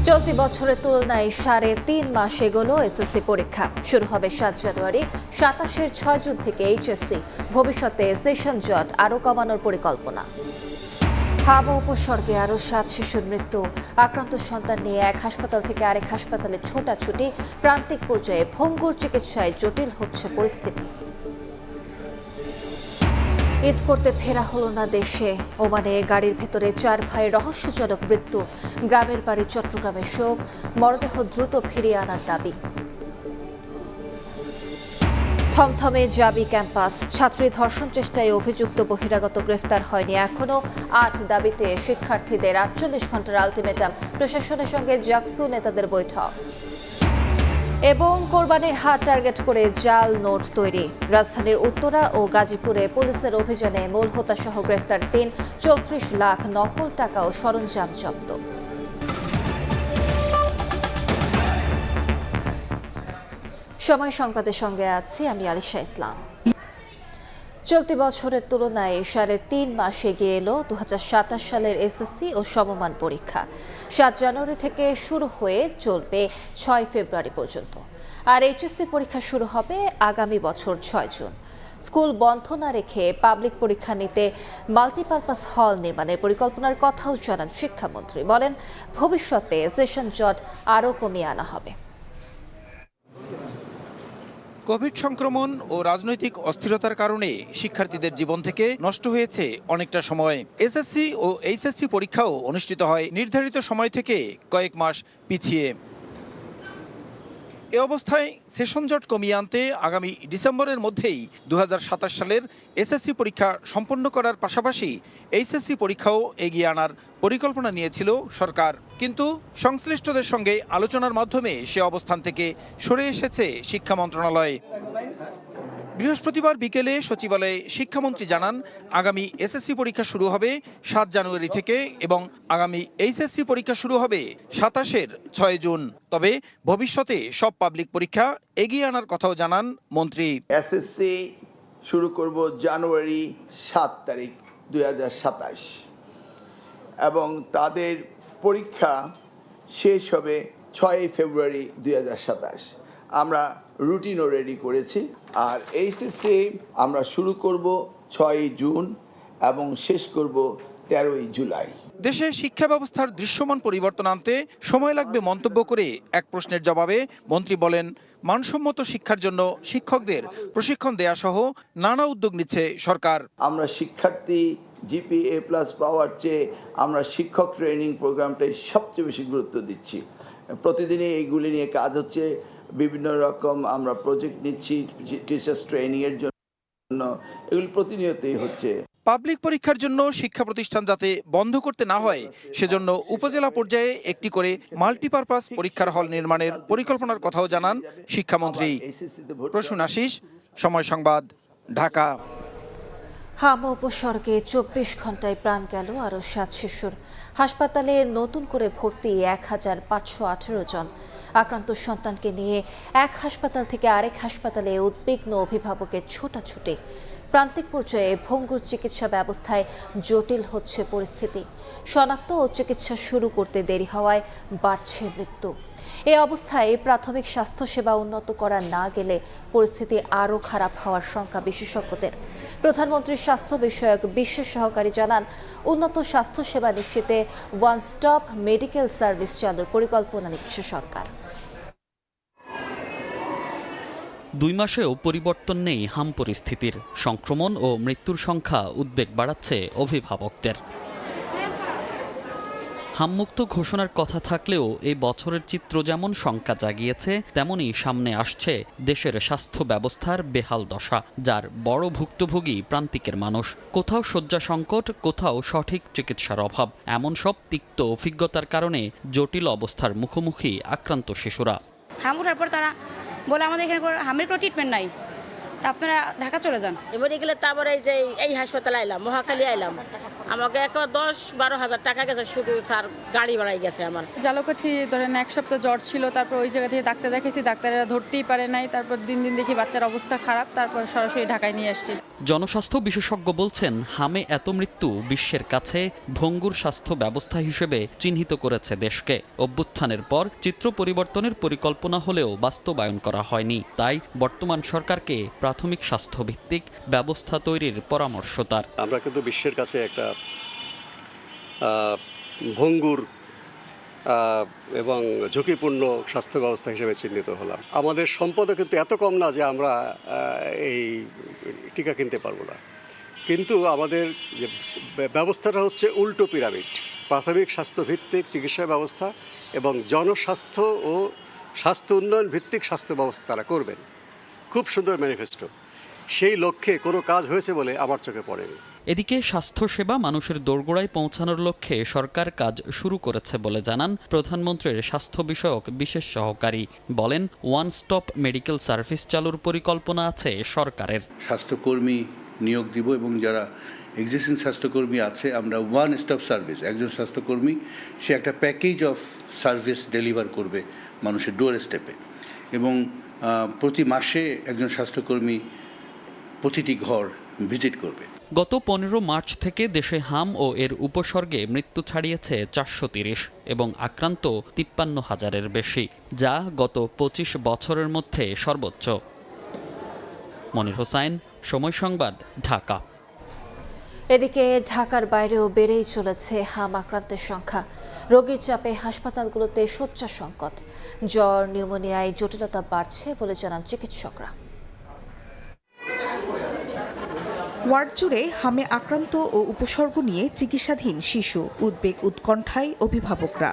চলতি বছরের তুলনায় ৩.৫ মাস এগোলো এসএসসি পরীক্ষা। শুরু হবে ৭ জানুয়ারি। ২৭-এর ৬ জুন থেকে এইচএসসি। ভবিষ্যতে সেশন জট আরও কমানোর পরিকল্পনা। হাওয়া উপসর্গে আরও ৭ শিশুর মৃত্যু। আক্রান্ত সন্তান নিয়ে এক হাসপাতাল থেকে আরেক হাসপাতালে ছোটাছুটি। প্রান্তিক পর্যায়ে ভঙ্গুর চিকিৎসায় জটিল হচ্ছে পরিস্থিতি। ঈদ করতে ফেরা হলো না দেশে। ওমানে গাড়ির ভেতরে ৪ ভাইয়ের রহস্যজনক মৃত্যু। গ্রামের বাড়ি চট্টগ্রামের শোক। মরদেহ দ্রুত ফিরিয়ে আনার দাবি। থমথমে জাবি ক্যাম্পাস। ছাত্রী ধর্ষণ চেষ্টায় অভিযুক্ত বহিরাগত গ্রেফতার হয়নি এখনো। ৮ দাবিতে শিক্ষার্থীদের ৪৮ ঘন্টার আলটিমেটাম। প্রশাসনের সঙ্গে জাকসু নেতাদের বৈঠক। এবং কোরবানির হাট টার্গেট করে জাল নোট তৈরি। রাজধানীর উত্তরা ও গাজীপুরে পুলিশের অভিযানে মূল হোতাসহ গ্রেফতার ৩৪ লাখ নকল টাকা ও সরঞ্জাম জব্দ। সময় সংবাদের সঙ্গে আছি আমি আলিশা ইসলাম। চলতি বছরের তুলনায় ৩.৫ মাস এগিয়ে এলো ২০২৭ সালের এসএসসি ও সমমান পরীক্ষা। ৭ জানুয়ারি থেকে শুরু হয়ে চলবে ৬ ফেব্রুয়ারি পর্যন্ত। আর এইচএসসি পরীক্ষা শুরু হবে আগামী বছর ৬ জুন। স্কুল বন্ধ না রেখে পাবলিক পরীক্ষা নিতে মাল্টিপারপাস হল নির্মাণের পরিকল্পনার কথাও জানান শিক্ষামন্ত্রী। বলেন, ভবিষ্যতে সেশন জট আরও কমিয়ে আনা হবে। কোভিড সংক্রমণ ও রাজনৈতিক অস্থিরতার কারণে শিক্ষার্থীদের জীবন থেকে নষ্ট হয়েছে অনেকটা সময়। এসএসসি ও এইচএসসি পরীক্ষাও অনুষ্ঠিত হয় নির্ধারিত সময় থেকে কয়েক মাস পিছিয়ে। এ অবস্থায় সেশন জট কমিয়ে আনতে আগামী ডিসেম্বরের মধ্যেই ২০২৭ সালের এসএসসি পরীক্ষা সম্পন্ন করার পাশাপাশি এইচএসসি পরীক্ষাও এগিয়ে আনার পরিকল্পনা নিয়েছিল সরকার। কিন্তু সংশ্লিষ্টদের সঙ্গে আলোচনার মাধ্যমে সে অবস্থান থেকে সরে এসেছে শিক্ষা মন্ত্রণালয়। বৃহস্পতিবার বিকেলে সচিবালয়ে শিক্ষামন্ত্রী জানান, আগামী এসএসসি পরীক্ষা শুরু হবে ৭ জানুয়ারি থেকে এবং আগামী এইচএসসি পরীক্ষা শুরু হবে ২৭-এর ৬ জুন। তবে ভবিষ্যতে সব পাবলিক পরীক্ষা এগিয়ে আনার কথাও জানান মন্ত্রী। এসএসসি শুরু করব জানুয়ারি ৭ তারিখ ২০২৭ এবং তাদের পরীক্ষা শেষ হবে ৬ ফেব্রুয়ারি ২০২৭। আমরা রুটিনও রেডি করেছি। আর এইচএসসি আমরা শুরু করব ৬ জুন এবং শেষ করব ১৩ জুলাই। দেশে শিক্ষা ব্যবস্থার দৃশ্যমান পরিবর্তন আনতে সময় লাগবে মন্তব্য করে এক প্রশ্নের জবাবে মন্ত্রী বলেন, মানসম্মত শিক্ষার জন্য শিক্ষকদের প্রশিক্ষণ দেয়া সহ নানা উদ্যোগ নিচ্ছে সরকার। আমরা শিক্ষার্থী GPA+ পাওয়ার চেয়ে আমরা শিক্ষক ট্রেনিং প্রোগ্রামটাই সবচেয়ে বেশি গুরুত্ব দিচ্ছি। প্রতিদিনই এইগুলি নিয়ে কাজ হচ্ছে। বিভিন্ন রকম আমরা প্রজেক্ট নিচ্ছি টিচার্স ট্রেনিংয়ের জন্য। এগুলি প্রতিনিয়তই হচ্ছে। পাবলিক পরীক্ষার জন্য শিক্ষা প্রতিষ্ঠান যাতে বন্ধ করতে না হয় সেজন্য উপজেলা পর্যায়ে একটি করে মাল্টিপারপাস পরীক্ষার হল নির্মাণের পরিকল্পনার কথাও জানান শিক্ষামন্ত্রী। প্রসূন আশিস, সময় সংবাদ, ঢাকা। হাওয়া উপসর্গে ২৪ ঘন্টায় প্রাণ গেল আরও ৭ শিশুর। হাসপাতালে নতুন করে ভর্তি ১,৫১৮ জন। আক্রান্ত সন্তানকে নিয়ে এক হাসপাতাল থেকে আরেক হাসপাতালে উদ্বিগ্ন অভিভাবকের ছোটাছুটি। প্রান্তিক পর্যায়ে ভঙ্গুর চিকিৎসা ব্যবস্থায় জটিল হচ্ছে পরিস্থিতি। শনাক্ত ও চিকিৎসা শুরু করতে দেরি হওয়ায় বাড়ছে মৃত্যু। এ অবস্থায় প্রাথমিক স্বাস্থ্যসেবা উন্নত করা না গেলে পরিস্থিতি আরও খারাপ হওয়ার শঙ্কা বিশেষজ্ঞদের। প্রধানমন্ত্রীর স্বাস্থ্য বিষয়ক বিশেষ সহকারী জানান, উন্নত স্বাস্থ্যসেবা নিশ্চিতে ওয়ান স্টপ মেডিকেল সার্ভিস চালুর পরিকল্পনা নিচ্ছে সরকার। ২ মাসেও পরিবর্তন নেই হাম পরিস্থিতির। সংক্রমণ ও মৃত্যুর সংখ্যা উদ্বেগ বাড়াচ্ছে অভিভাবকদের। হামমুক্ত ঘোষণার কথা থাকলেও এই বছরের চিত্র যেমন শঙ্কা জাগিয়েছে, তেমনি সামনে আসছে দেশের স্বাস্থ্য ব্যবস্থার বেহাল দশা, যার বড় ভুক্তভোগী প্রান্তিকের মানুষ। কোথাও শয্যা সংকট, কোথাও সঠিক চিকিৎসার অভাব। এমন সব তিক্ত অভিজ্ঞতার কারণে জটিল অবস্থার মুখোমুখি আক্রান্ত শিশুরা। হাম ওঠার পর তারা বলে, আমাদের এখানে হামের কোনো ট্রিটমেন্ট নাই, তা আপনারা ঢাকা চলে যান। এবারে গেলে তারপরে এই হাসপাতালে আইলাম, মহাখালী আইলাম, আমাকে 10-12 হাজার টাকা গেছে শুধু স্যার, গাড়ি ভাড়াই গেছে আমার। জালকাঠি ধরেন এক সপ্তাহ জ্বর ছিল, তারপর ওই জায়গা থেকে ডাক্তার দেখাইছি, ডাক্তারেরা ধরতেই পারে নাই, তারপর দিন দিন দেখি বাচ্চার অবস্থা খারাপ, তারপর সরাসরি ঢাকায় নিয়ে আসছি। জনস্বাস্থ্য বিশেষজ্ঞ বলছেন, হামে এত মৃত্যু বিশ্বের কাছে ভঙ্গুর স্বাস্থ্য ব্যবস্থা হিসেবে চিহ্নিত করেছে দেশকে। অভ্যুত্থানের পর চিত্র পরিবর্তনের পরিকল্পনা হলেও বাস্তবায়ন করা হয়নি, তাই বর্তমান সরকারকে প্রাথমিক স্বাস্থ্যভিত্তিক ব্যবস্থা তৈরির পরামর্শ তার। আমরা কিন্তু বিশ্বের কাছে একটা ভঙ্গুর এবং ঝুঁকিপূর্ণ স্বাস্থ্য ব্যবস্থা হিসেবে চিহ্নিত হলাম। আমাদের সম্পদও কিন্তু এত কম না যে আমরা এই টিকা কিনতে পারবো না, কিন্তু আমাদের যে ব্যবস্থাটা হচ্ছে উল্টো পিরামিড। প্রাথমিক স্বাস্থ্যভিত্তিক চিকিৎসা ব্যবস্থা এবং জনস্বাস্থ্য ও স্বাস্থ্য উন্নয়ন ভিত্তিক স্বাস্থ্য ব্যবস্থা তারা করবেন। খুব সুন্দর ম্যানিফেস্টো। সেই লক্ষ্যে কোনো কাজ হয়েছে বলে আমার চোখে পড়েনি। এদিকে স্বাস্থ্যসেবা মানুষের দোরগোড়ায় পৌঁছানোর লক্ষ্যে সরকার কাজ শুরু করেছে বলে জানান প্রধানমন্ত্রীর স্বাস্থ্য বিষয়ক বিশেষ সহকারী। বলেন, ওয়ান স্টপ মেডিকেল সার্ভিস চালুর পরিকল্পনা আছে সরকারের। স্বাস্থ্যকর্মী নিয়োগ দিব এবং যারা এক্সিস্টিং স্বাস্থ্যকর্মী আছে আমরা ওয়ান স্টপ সার্ভিস, একজন স্বাস্থ্যকর্মী সে একটা প্যাকেজ অফ সার্ভিস ডেলিভার করবে মানুষের ডোর স্টেপে, এবং প্রতি মাসে একজন স্বাস্থ্যকর্মী প্রতিটি ঘর ভিজিট করবে। গত 15 মার্চ থেকে দেশে হাম ও এর উপসর্গে মৃত্যু ছাড়িয়েছে 430 এবং আক্রান্ত 53,000-এর বেশি, যা গত 25 বছরের মধ্যে সর্বোচ্চ। মনির হোসাইন, সময় সংবাদ, ঢাকা। এদিকে ঢাকার বাইরেও বেড়েই চলেছে হাম আক্রান্তের সংখ্যা। রোগীর চাপে হাসপাতালগুলোতে শয্যা সংকট, জ্বর, নিউমোনিয়ায় জটিলতা বাড়ছে বলে জানান চিকিৎসকরা। ওয়ার্ড জুড়ে হামে আক্রান্ত ও উপসর্গ নিয়ে চিকিৎসাধীন শিশু, উদ্বেগ উৎকণ্ঠায় অভিভাবকরা।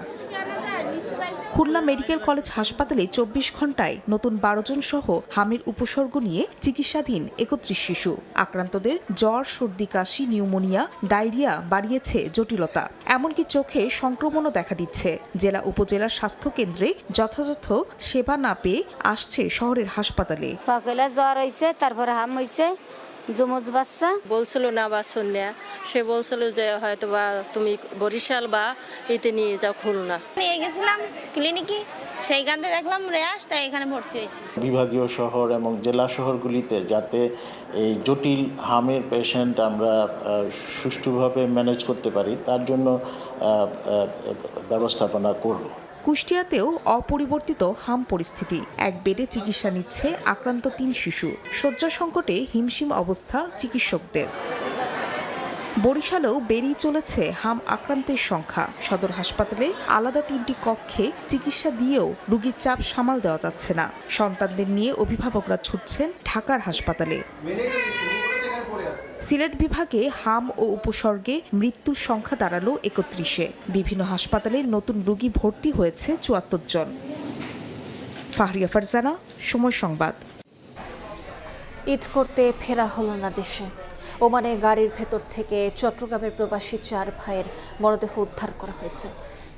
খুলনা মেডিকেল কলেজ হাসপাতালে 24 ঘন্টায় নতুন 12 জন সহ হামের উপসর্গ নিয়ে চিকিৎসাধীন 31 শিশু। আক্রান্তদের জ্বর, সর্দি, কাশি, নিউমোনিয়া, ডায়রিয়া বাড়িয়েছে জটিলতা। এমনকি চোখে সংক্রমণও দেখা দিচ্ছে। জেলা উপজেলার স্বাস্থ্য কেন্দ্রে যথাযথ সেবা না পেয়ে আসছে শহরের হাসপাতালে। সকালে জ্বর হয়েছে, তারপরে হাম হয়েছে, জমজ বাচ্চা বলছিল না বা সোনিয়া, সে বলছিল যে হয়তো বা তুমি বরিশাল বা এতে নিয়ে যাও খুলনা। নিয়ে গেছিলাম ক্লিনিকে, সেইখানে দেখলাম র্যাশ, তাই এখানে ভর্তি হয়েছি। বিভাগীয় শহর এবং জেলা শহরগুলিতে যাতে এই জটিল হামের পেশেন্ট আমরা সুষ্ঠুভাবে ম্যানেজ করতে পারি, তার জন্য ব্যবস্থাপনা করব। কুষ্টিয়াতেও অপরিবর্তিত হাম পরিস্থিতি। এক বেডে চিকিৎসা নিচ্ছে আক্রান্ত 3 শিশু। শয্যা সংকটে হিমশিম অবস্থা চিকিৎসকদের। বরিশালেও বেড়েই চলেছে হাম আক্রান্তের সংখ্যা। সদর হাসপাতালে আলাদা 3টি কক্ষে চিকিৎসা দিয়েও রোগীর চাপ সামাল দেওয়া যাচ্ছে না। সন্তানদের নিয়ে অভিভাবকরা ছুটছেন ঢাকার হাসপাতালে। সিলেট বিভাগে হাম ও উপসর্গে মৃত্যুর সংখ্যা দাঁড়ালো 31-এ। বিভিন্ন হাসপাতালে নতুন রোগী ভর্তি হয়েছে 74 জন। ফাহরিয়া ফারজানা, সময় সংবাদ। ঈদ করতে ফেরা হলো না দেশে। ওমানে গাড়ির ভেতর থেকে চট্টগ্রামের প্রবাসী 4 ভাইয়ের মরদেহ উদ্ধার করা হয়েছে।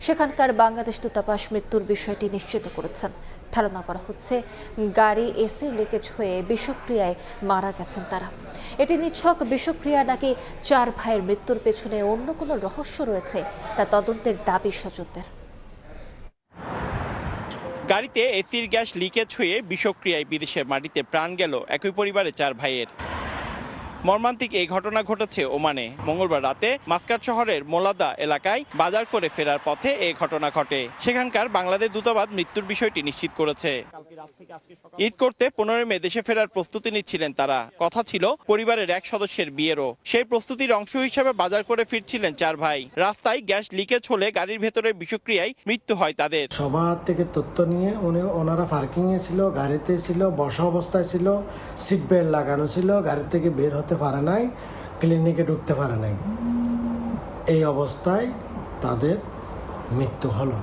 সেখানকার বাংলাদেশ দূতাবাস মৃত্যুর বিষয়টি নিশ্চিত করেছেন। ধারণা করা হচ্ছে গাড়ি এসির লিকেজ হয়ে বিষক্রিয়ায় মারা গেছেন তারা। এটি নিছক বিষক্রিয়া নাকি 4 ভাইয়ের মৃত্যুর পেছনে অন্য কোনো রহস্য রয়েছে তা তদন্তের দাবি স্বজনদের। গাড়িতে এসির গ্যাস লিকেজ হয়ে বিষক্রিয়ায় বিদেশের মাটিতে প্রাণ গেল একই পরিবারের 4 ভাইয়ের। মর্মান্তিক এই ঘটনা ঘটেছে ওমানে। মঙ্গলবার রাতে মাস্কাট শহরের মোলাদা এলাকায় বাজার করে ফেরার পথে এই ঘটনা ঘটে। সেখানকার বাংলাদেশ দূতাবাস মৃত্যুর বিষয়টি নিশ্চিত করেছে। ঈদ করতে 15 মে দেশে ফেরার প্রস্তুতি নিচ্ছিলেন তারা। কথা ছিল পরিবারের এক সদস্যের বিয়েরও। সেই প্রস্তুতির অংশ হিসেবে বাজার করে ফিরছিলেন 4 ভাই। রাস্তায় গ্যাস লিকেজ হলে গাড়ির ভেতরে বিষক্রিয়ায় মৃত্যু হয় তাদের। সবার থেকে তথ্য নিয়ে ওনারা পার্কিংয়ে ছিল, গাড়িতে ছিল, বসা অবস্থায় ছিল, সিট বেল্ট লাগানো ছিল, গাড়ি থেকে বের হতে পারে নাই, ক্লিনিকে ঢুকতে পারে নাই। এই অবস্থায় তাদের মৃত্যু হলো।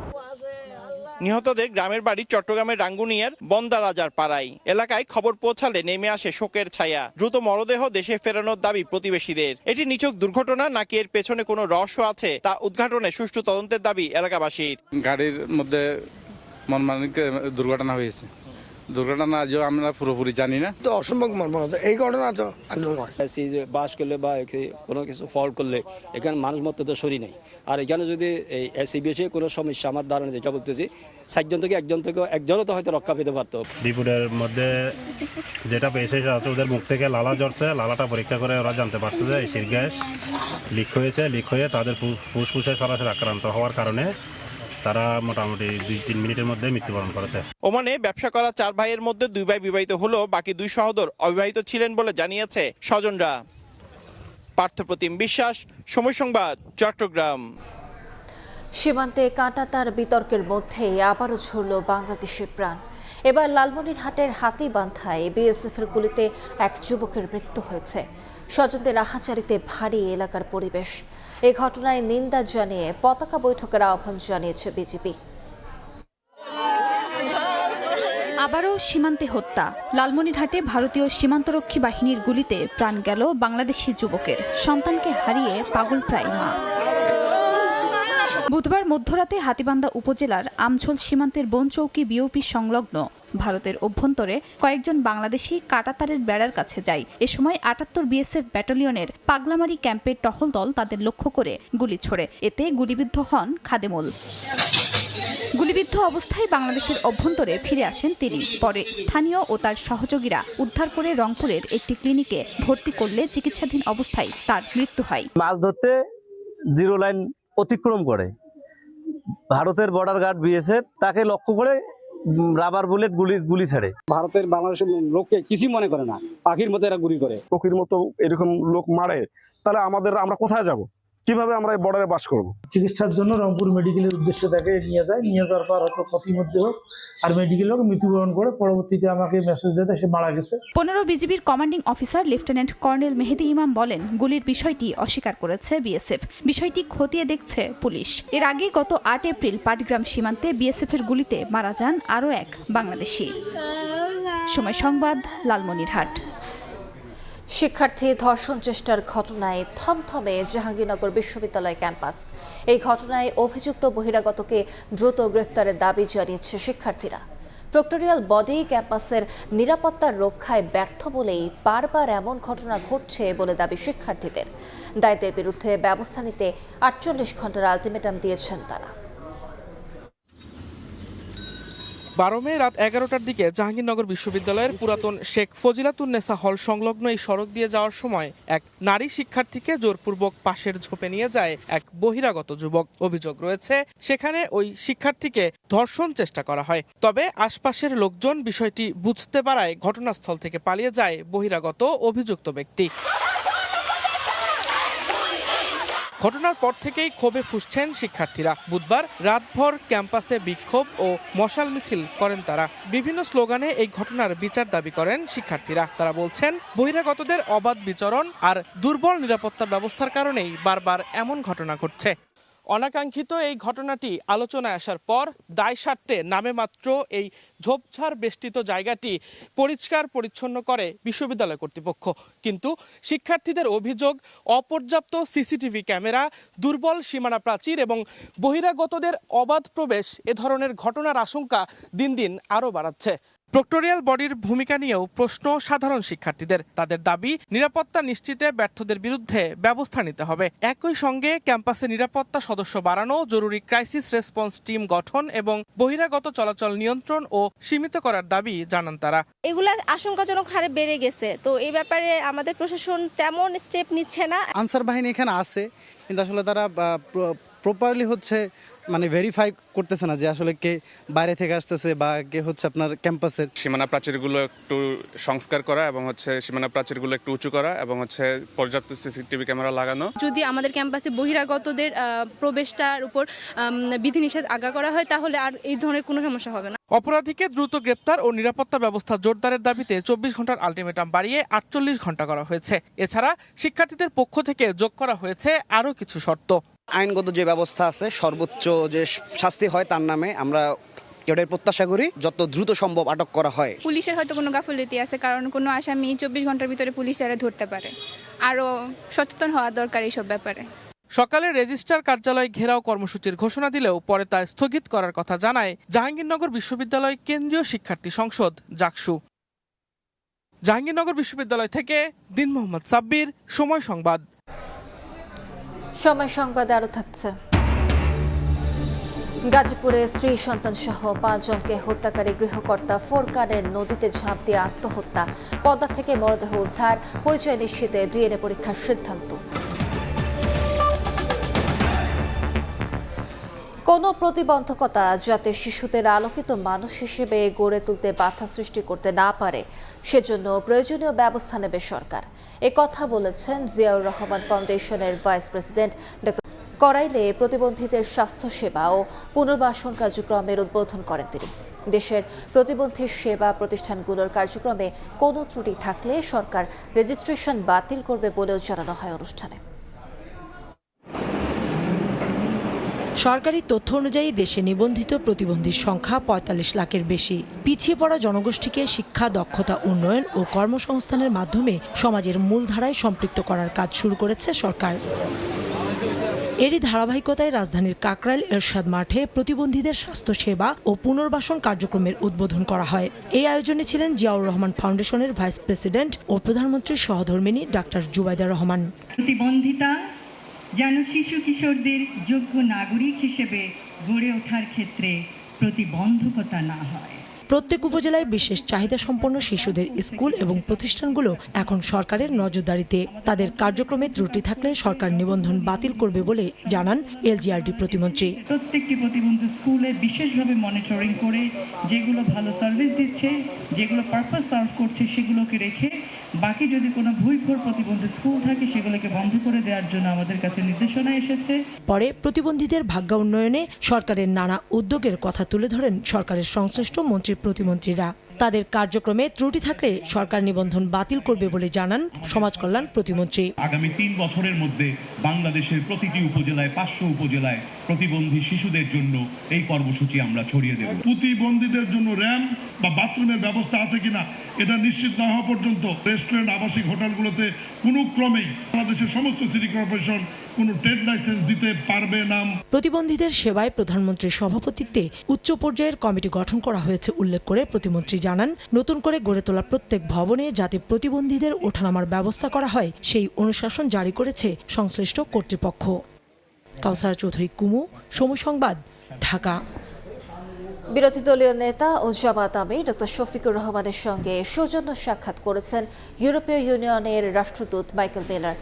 নিহতদের গ্রামের বাড়ি চট্টগ্রামের রাঙ্গুনিয়ার বন্দা রাজার পাড়ায়। এলাকায় খবর পৌঁছালে নেমে আসে শোকের ছায়া। দ্রুত মরদেহ দেশে ফেরানোর দাবি প্রতিবেশীদের। এটি নিছক দুর্ঘটনা নাকি এর পেছনে কোনো রহস্য আছে তা উদ্ঘাটনে সুষ্ঠু তদন্তের দাবি এলাকাবাসীর। গাড়ির মধ্যে মর্মান্তিক দুর্ঘটনা হয়েছে, দুর্ঘটনা আজও আমরা পুরোপুরি জানি না। তো অসম্ভব মনে হয় এই ঘটনা তো এসি যে বাস করলে বা কোনো কিছু ফল্ট করলে এখানে মানুষ মতো তো সরি নেই। আর এখানে যদি এই এসি বিষয়ে কোনো সমস্যা আমার ধারণা যেটা বলতেছি 60 জন থেকে একজনও তো হয়তো রক্ষা পেতে পারতো। বিপুলের মধ্যে যেটা পেয়েছে সেটা হচ্ছে ওদের মুখ থেকে লালা ঝরছে, লালাটা পরীক্ষা করে ওরা জানতে পারছে যে এসির গ্যাস লিক হয়েছে, লিক হয়ে তাদের ফুসফুসে সরাসরি আক্রান্ত হওয়ার কারণে তারা মোটামুটি 2-3 মিনিটের মধ্যে মৃত্যুবরণ করেছে। ওমানে ব্যবসা করা 4 ভাইয়ের মধ্যে 2 ভাই বিবাহিত হলেও বাকি 2 সহোদর অবিবাহিত ছিলেন বলে জানিয়েছে স্বজনরা। পার্থপ্রতিম বিশ্বাস, সময় সংবাদ, চট্টগ্রাম। সীমান্তে কাঁটাতার বিতর্কের মধ্যেই আবারও ঝরল বাংলাদেশের প্রাণ। এবার লালমনিরহাটের হাতীবান্ধায় বিএসএফের গুলিতে এক যুবকের মৃত্যু হয়েছে। স্বজনদের আহাজারিতে ভারী এলাকার পরিবেশ। এ ঘটনায় নিন্দা জানিয়ে পতাকা বৈঠকের আহ্বান জানিয়েছে বিজিবি। আবারও সীমান্তে হত্যা। লালমনিরহাটে ভারতীয় সীমান্তরক্ষী বাহিনীর গুলিতে প্রাণ গেল বাংলাদেশি যুবকের। সন্তানকে হারিয়ে পাগলপ্রায় মা। বুধবার মধ্যরাতে হাতীবান্ধা উপজেলার আমঝোল সীমান্তের বনচৌকি বিওপি সংলগ্ন ভারতের অভ্যন্তরে কয়েকজন বাংলাদেশি কাঁটাতারের বেড়ার কাছে যায়। এ সময় ৭৮ বিএসএফ ব্যাটালিয়নের পাগলামারি ক্যাম্পের টহল দল তাদের লক্ষ্য করে গুলি ছোড়ে। এতে গুলিবিদ্ধ হন খাদেমুল। গুলিবিদ্ধ অবস্থায় বাংলাদেশের অভ্যন্তরে ফিরে আসেন তিনি। পরে স্থানীয় ও তার সহযোগীরা উদ্ধার করে রংপুরের একটি ক্লিনিকে ভর্তি করলে চিকিৎসাধীন অবস্থায় তার মৃত্যু হয়। মাছ ধরতে জিরো লাইন অতিক্রম করে ভারতের বর্ডার গার্ড বিএসএফ তাকে লক্ষ্য করে রাবার বুলেট গুলি ছাড়ে। ভারতের বাংলাদেশের লোককে কিছু মনে করে না, পাখির মতো এরা গুলি করে। পক্ষীর মতো এরকম লোক মারে, তাহলে আমরা কোথায় যাব? কিভাবে আমরা এই বর্ডারে বাস করব? চিকিৎসার জন্য রংপুর মেডিকেলের উদ্দেশ্যে তাকে নিয়ে যায়। নিয়ে যাওয়ার পর হয়তো প্রতিমধ্যে হোক আর মেডিকেল হোক মৃত্যুবরণ করে পরবর্তীতে আমাকে মেসেজ দেয় সে মারা গেছে। 15 বিজিবির কমান্ডিং অফিসার লেফটেন্যান্ট কর্নেল মেহেদি ইমাম বলেন, গুলির বিষয়টি অস্বীকার করেছে বিএসএফ। বিষয়টি খতিয়ে দেখছে পুলিশ। এর আগে গত 8 এপ্রিল পাটগ্রাম সীমান্তে বিএসএফের গুলিতে মারা যান আরও এক বাংলাদেশি। সময় সংবাদ, লালমনিরহাট। শিক্ষার্থী ধর্ষণ চেষ্টার ঘটনায় থমথমে জাহাঙ্গীরনগর বিশ্ববিদ্যালয় ক্যাম্পাস। এই ঘটনায় অভিযুক্ত বহিরাগতকে দ্রুত গ্রেফতারের দাবি জানিয়েছে শিক্ষার্থীরা। প্রক্টরিয়াল বডি ক্যাম্পাসের নিরাপত্তার রক্ষায় ব্যর্থ বলেই বারবার এমন ঘটনা ঘটছে বলে দাবি শিক্ষার্থীদের। দায়ীদের বিরুদ্ধে ব্যবস্থা নিতে 48 ঘন্টার আলটিমেটাম দিয়েছেন তারা। 12 মে রাত 11টার দিকে জাহাঙ্গীরনগর বিশ্ববিদ্যালয়ের পুরাতন শেখ ফজিলাতুন্নেসা হল সংলগ্ন এই সড়ক দিয়ে যাওয়ার সময় এক নারী শিক্ষার্থীকে জোরপূর্বক পাশের ঝোপে নিয়ে যায় এক বহিরাগত যুবক। অভিযোগ রয়েছে সেখানে ওই শিক্ষার্থীকে ধর্ষণ চেষ্টা করা হয়। তবে আশপাশের লোকজন বিষয়টি বুঝতে পারায় ঘটনাস্থল থেকে পালিয়ে যায় বহিরাগত অভিযুক্ত ব্যক্তি। ঘটনার পর থেকেই ক্ষোভে ফুঁসছেন শিক্ষার্থীরা। বুধবার রাতভর ক্যাম্পাসে বিক্ষোভ ও মশাল মিছিল করেন তারা। বিভিন্ন স্লোগানে এই ঘটনার বিচার দাবি করেন শিক্ষার্থীরা। তারা বলছেন, বহিরাগতদের অবাধ বিচরণ আর দুর্বল নিরাপত্তা ব্যবস্থার কারণেই বারবার এমন ঘটনা ঘটছে। অনাকাঙ্ক্ষিত এই ঘটনাটি আলোচনায় আসার পর দায় সারতে নামে মাত্র এই ঝোপঝাড় বেষ্টিত জায়গাটি পরিষ্কার পরিচ্ছন্ন করে বিশ্ববিদ্যালয় কর্তৃপক্ষ। কিন্তু শিক্ষার্থীদের অভিযোগ, অপর্যাপ্ত সিসিটিভি ক্যামেরা, দুর্বল সীমানা প্রাচীর এবং বহিরাগতদের অবাধ প্রবেশ এ ধরনের ঘটনার আশঙ্কা দিন দিন আরও বাড়াচ্ছে। প্রক্টরিয়াল বডির ভূমিকা নিয়েও প্রশ্ন সাধারণ শিক্ষার্থীদের। তাদের দাবি, নিরাপত্তা নিশ্চিতে ব্যর্থদের বিরুদ্ধে ব্যবস্থা নিতে হবে। একই সঙ্গে ক্যাম্পাসে নিরাপত্তা সদস্য বাড়ানো, জরুরি ক্রাইসিস রেসপন্স টিম গঠন এবং বহিরাগত চলাচল নিয়ন্ত্রণ ও সীমিত করার দাবি জানান তারা। এগুলা আশঙ্কাজনক হারে বেড়ে গেছে, তো এই ব্যাপারে আমাদের প্রশাসন তেমন স্টেপ নিচ্ছে না। আনসার বাহিনী এখানে আছে, কিন্তু আসলে তারা প্রপারলি ভেরিফাই করতেছে না যে আসলে কে বাইরে থেকে আসতেছে বা কে হচ্ছে আপনার ক্যাম্পাসের। সীমানা প্রাচীরগুলো একটু সংস্কার করা এবং সীমানা প্রাচীরগুলো একটু উঁচু করা এবং পর্যাপ্ত সিসিটিভি ক্যামেরা লাগানো। যদি আমাদের ক্যাম্পাসে বহিরাগতদের প্রবেশটার উপর বিধিনিষেধ আজ্ঞা করা হয় তাহলে আর এই ধরনের কোনো সমস্যা হবে না। অপরাধীকে দ্রুত গ্রেপ্তার ও নিরাপত্তা ব্যবস্থা জোরদারের দাবিতে 24 ঘন্টার আলটিমেটাম বাড়িয়ে 48 ঘন্টা করা হয়েছে। এছাড়া শিক্ষার্থীদের পক্ষ থেকে যোগ করা হয়েছে আরও কিছু শর্ত। আইনগত যে ব্যবস্থা আছে, সর্বোচ্চ যে শাস্তি হয় তার নামে আমরা এটার প্রত্যাশা করি যত দ্রুত সম্ভব আটক করা হয়। পুলিশের হয়তো কোনো গাফিলতি আছে, কারণ কোনো আসামি 24 ঘন্টার ভিতরে পুলিশ ধরতে পারে। আরও সচেতন হওয়া দরকার এইসব ব্যাপারে। সকালে রেজিস্ট্রার কার্যালয় ঘেরাও কর্মসূচির ঘোষণা দিলেও পরে তা স্থগিত করার কথা জানায় জাহাঙ্গীরনগর বিশ্ববিদ্যালয় কেন্দ্রীয় শিক্ষার্থী সংসদ জাকসু। জাহাঙ্গীরনগর বিশ্ববিদ্যালয় থেকে দিন মোহাম্মদ সাব্বির, সময় সংবাদ। সময় সংবাদে আরো থাকছে। গাজীপুরে স্ত্রী সন্তান সহ 5 জনকে হত্যাকারী গৃহকর্তা ফোরকানের নদীতে ঝাঁপ দিয়ে আত্মহত্যা। পদ্মা থেকে মরদেহ উদ্ধার, পরিচয় নিশ্চিতে ডিএনএ পরীক্ষার সিদ্ধান্ত। কোনো প্রতিবন্ধকতা যাতে শিশুদের আলোকিত মানুষ হিসেবে গড়ে তুলতে বাধা সৃষ্টি করতে না পারে, সেজন্য প্রয়োজনীয় ব্যবস্থা নেবে সরকার। কথা বলেছেন জিয়াউর রহমান ফাউন্ডেশনের ভাইস প্রেসিডেন্ট ডক্টর করাইলে প্রতিবন্ধীদের স্বাস্থ্যসেবা ও পুনর্বাসন কার্যক্রমের উদ্বোধন করেন তিনি। দেশের প্রতিবন্ধী সেবা প্রতিষ্ঠানগুলোর কার্যক্রমে কোনো ত্রুটি থাকলে সরকার রেজিস্ট্রেশন বাতিল করবে বলেও জানানো হয় অনুষ্ঠানে। সরকারি তথ্য অনুযায়ী দেশে নিবন্ধিত প্রতিবন্ধীর সংখ্যা ৪৫ লাখের বেশি। পিছিয়ে পড়া জনগোষ্ঠীকে শিক্ষা, দক্ষতা উন্নয়ন ও কর্মসংস্থানের মাধ্যমে সমাজের মূলধারায় সম্পৃক্ত করার কাজ শুরু করেছে সরকার। এরই ধারাবাহিকতায় রাজধানীর কাকরাইল এরশাদ মাঠে প্রতিবন্ধীদের স্বাস্থ্যসেবা ও পুনর্বাসন কার্যক্রমের উদ্বোধন করা হয়। এই আয়োজনে ছিলেন জিয়াউর রহমান ফাউন্ডেশনের ভাইস প্রেসিডেন্ট ও প্রধানমন্ত্রীর সহধর্মিণী ডাক্তার জুবাইদা রহমান। প্রতিবন্ধিতা যেন শিশু কিশোরদের যোগ্য নাগরিক হিসেবে গড়ে ওঠার ক্ষেত্রে প্রতিবন্ধকতা না হয়। প্রত্যেক উপজেলায় বিশেষ চাহিদা সম্পন্ন শিশুদের স্কুল এবং প্রতিষ্ঠানগুলো এখন সরকারের নজরদারিতে। তাদের কার্যক্রমে ত্রুটি থাকলে সরকার নিবন্ধন বাতিল করবে বলে জানান এলজিআরডি প্রতিমন্ত্রী। প্রত্যেকটি প্রতিবন্ধী স্কুলে বিশেষভাবে মনিটরিং করে যেগুলো ভালো সার্ভিস দিচ্ছে, যেগুলো পারপাস সার্ভ করছে সেগুলোকে রেখে বাকি যদি কোনো ভুইফোর প্রতিবন্ধী স্কুল থাকে সেগুলোকে বন্ধ করে দেওয়ার জন্য আমাদের কাছে নির্দেশনা এসেছে। পরে প্রতিবন্ধীদের ভাগ্য উন্নয়নে সরকারের নানা উদ্যোগের কথা তুলে ধরেন সরকারের সংশ্লিষ্ট মন্ত্রী প্রতিমন্ত্রীরা। তাদের কার্যক্রমে ত্রুটি থাকলে সরকার নিবন্ধন বাতিল করবে বলে জানান সমাজ কল্যাণ প্রতিমন্ত্রী। আগামী 3 বছরের মধ্যে বাংলাদেশের প্রতিটি উপজেলায় 500 উপজেলায় প্রতিবন্ধী শিশুদের জন্য এই কর্মসূচি আমরা ছড়িয়ে দেব। প্রতিবন্ধীদের জন্য র্যাম্প বা বাথরুমের ব্যবস্থা আছে কিনা এটা নিশ্চিত না হওয়া পর্যন্ত রেস্টুরেন্ট, আবাসিক হোটেলগুলোতে কোনো ক্রমেই বাংলাদেশের সমস্ত সিটি কর্পোরেশন কোনো ট্রেড লাইসেন্স দিতে পারবে না। প্রতিবন্ধীদের সেবায় প্রধানমন্ত্রীর সভাপতিত্বে উচ্চ পর্যায়ের কমিটি গঠন করা হয়েছে উল্লেখ করে প্রতিমন্ত্রী জানান, নতুন করে গড়ে তোলা প্রত্যেক ভবনে যাতে প্রতিবন্ধীদের ওঠানামার ব্যবস্থা করা হয় সেই অনুশাসন জারি করেছে সংশ্লিষ্ট কর্তৃপক্ষ। কাউসার চৌধুরী কুমু, সময় সংবাদ, ঢাকা। বিরোধী দলীয় নেতা ও জামাত আমির ডক্টর শফিকুর রহমানের সঙ্গে সৌজন্য সাক্ষাৎ করেছেন ইউরোপীয় ইউনিয়নের রাষ্ট্রদূত মাইকেল মিলার।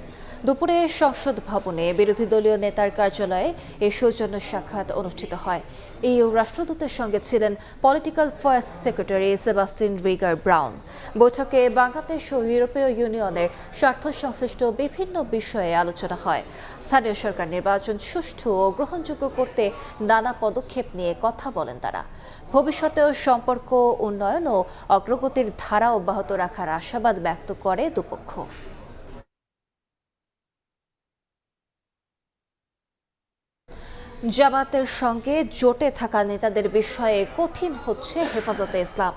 দুপুরে সংসদ ভবনে বিরোধী দলীয় নেতার কার্যালয়ে এই সৌজন্য সাক্ষাৎ অনুষ্ঠিত হয়। ইইউ রাষ্ট্রদূতের সঙ্গে ছিলেন political affairs secretary Sebastian Regard brown. বৈঠকে বাংলাদেশ ও ইউরোপীয় ইউনিয়নের স্বার্থ সংশ্লিষ্ট বিভিন্ন বিষয়ে আলোচনা হয়। স্থানীয় সরকার নির্বাচন সুষ্ঠু ও গ্রহণযোগ্য করতে নানা পদক্ষেপ নিয়ে কথা বলেন তারা। ভবিষ্যতেও সম্পর্ক উন্নয়ন ও অগ্রগতির ধারা অব্যাহত রাখার আশাবাদ ব্যক্ত করে দুপক্ষ। জামাতের সঙ্গে জোটে থাকা নেতাদের বিষয়ে কঠিন হচ্ছে হেফাজতে ইসলাম।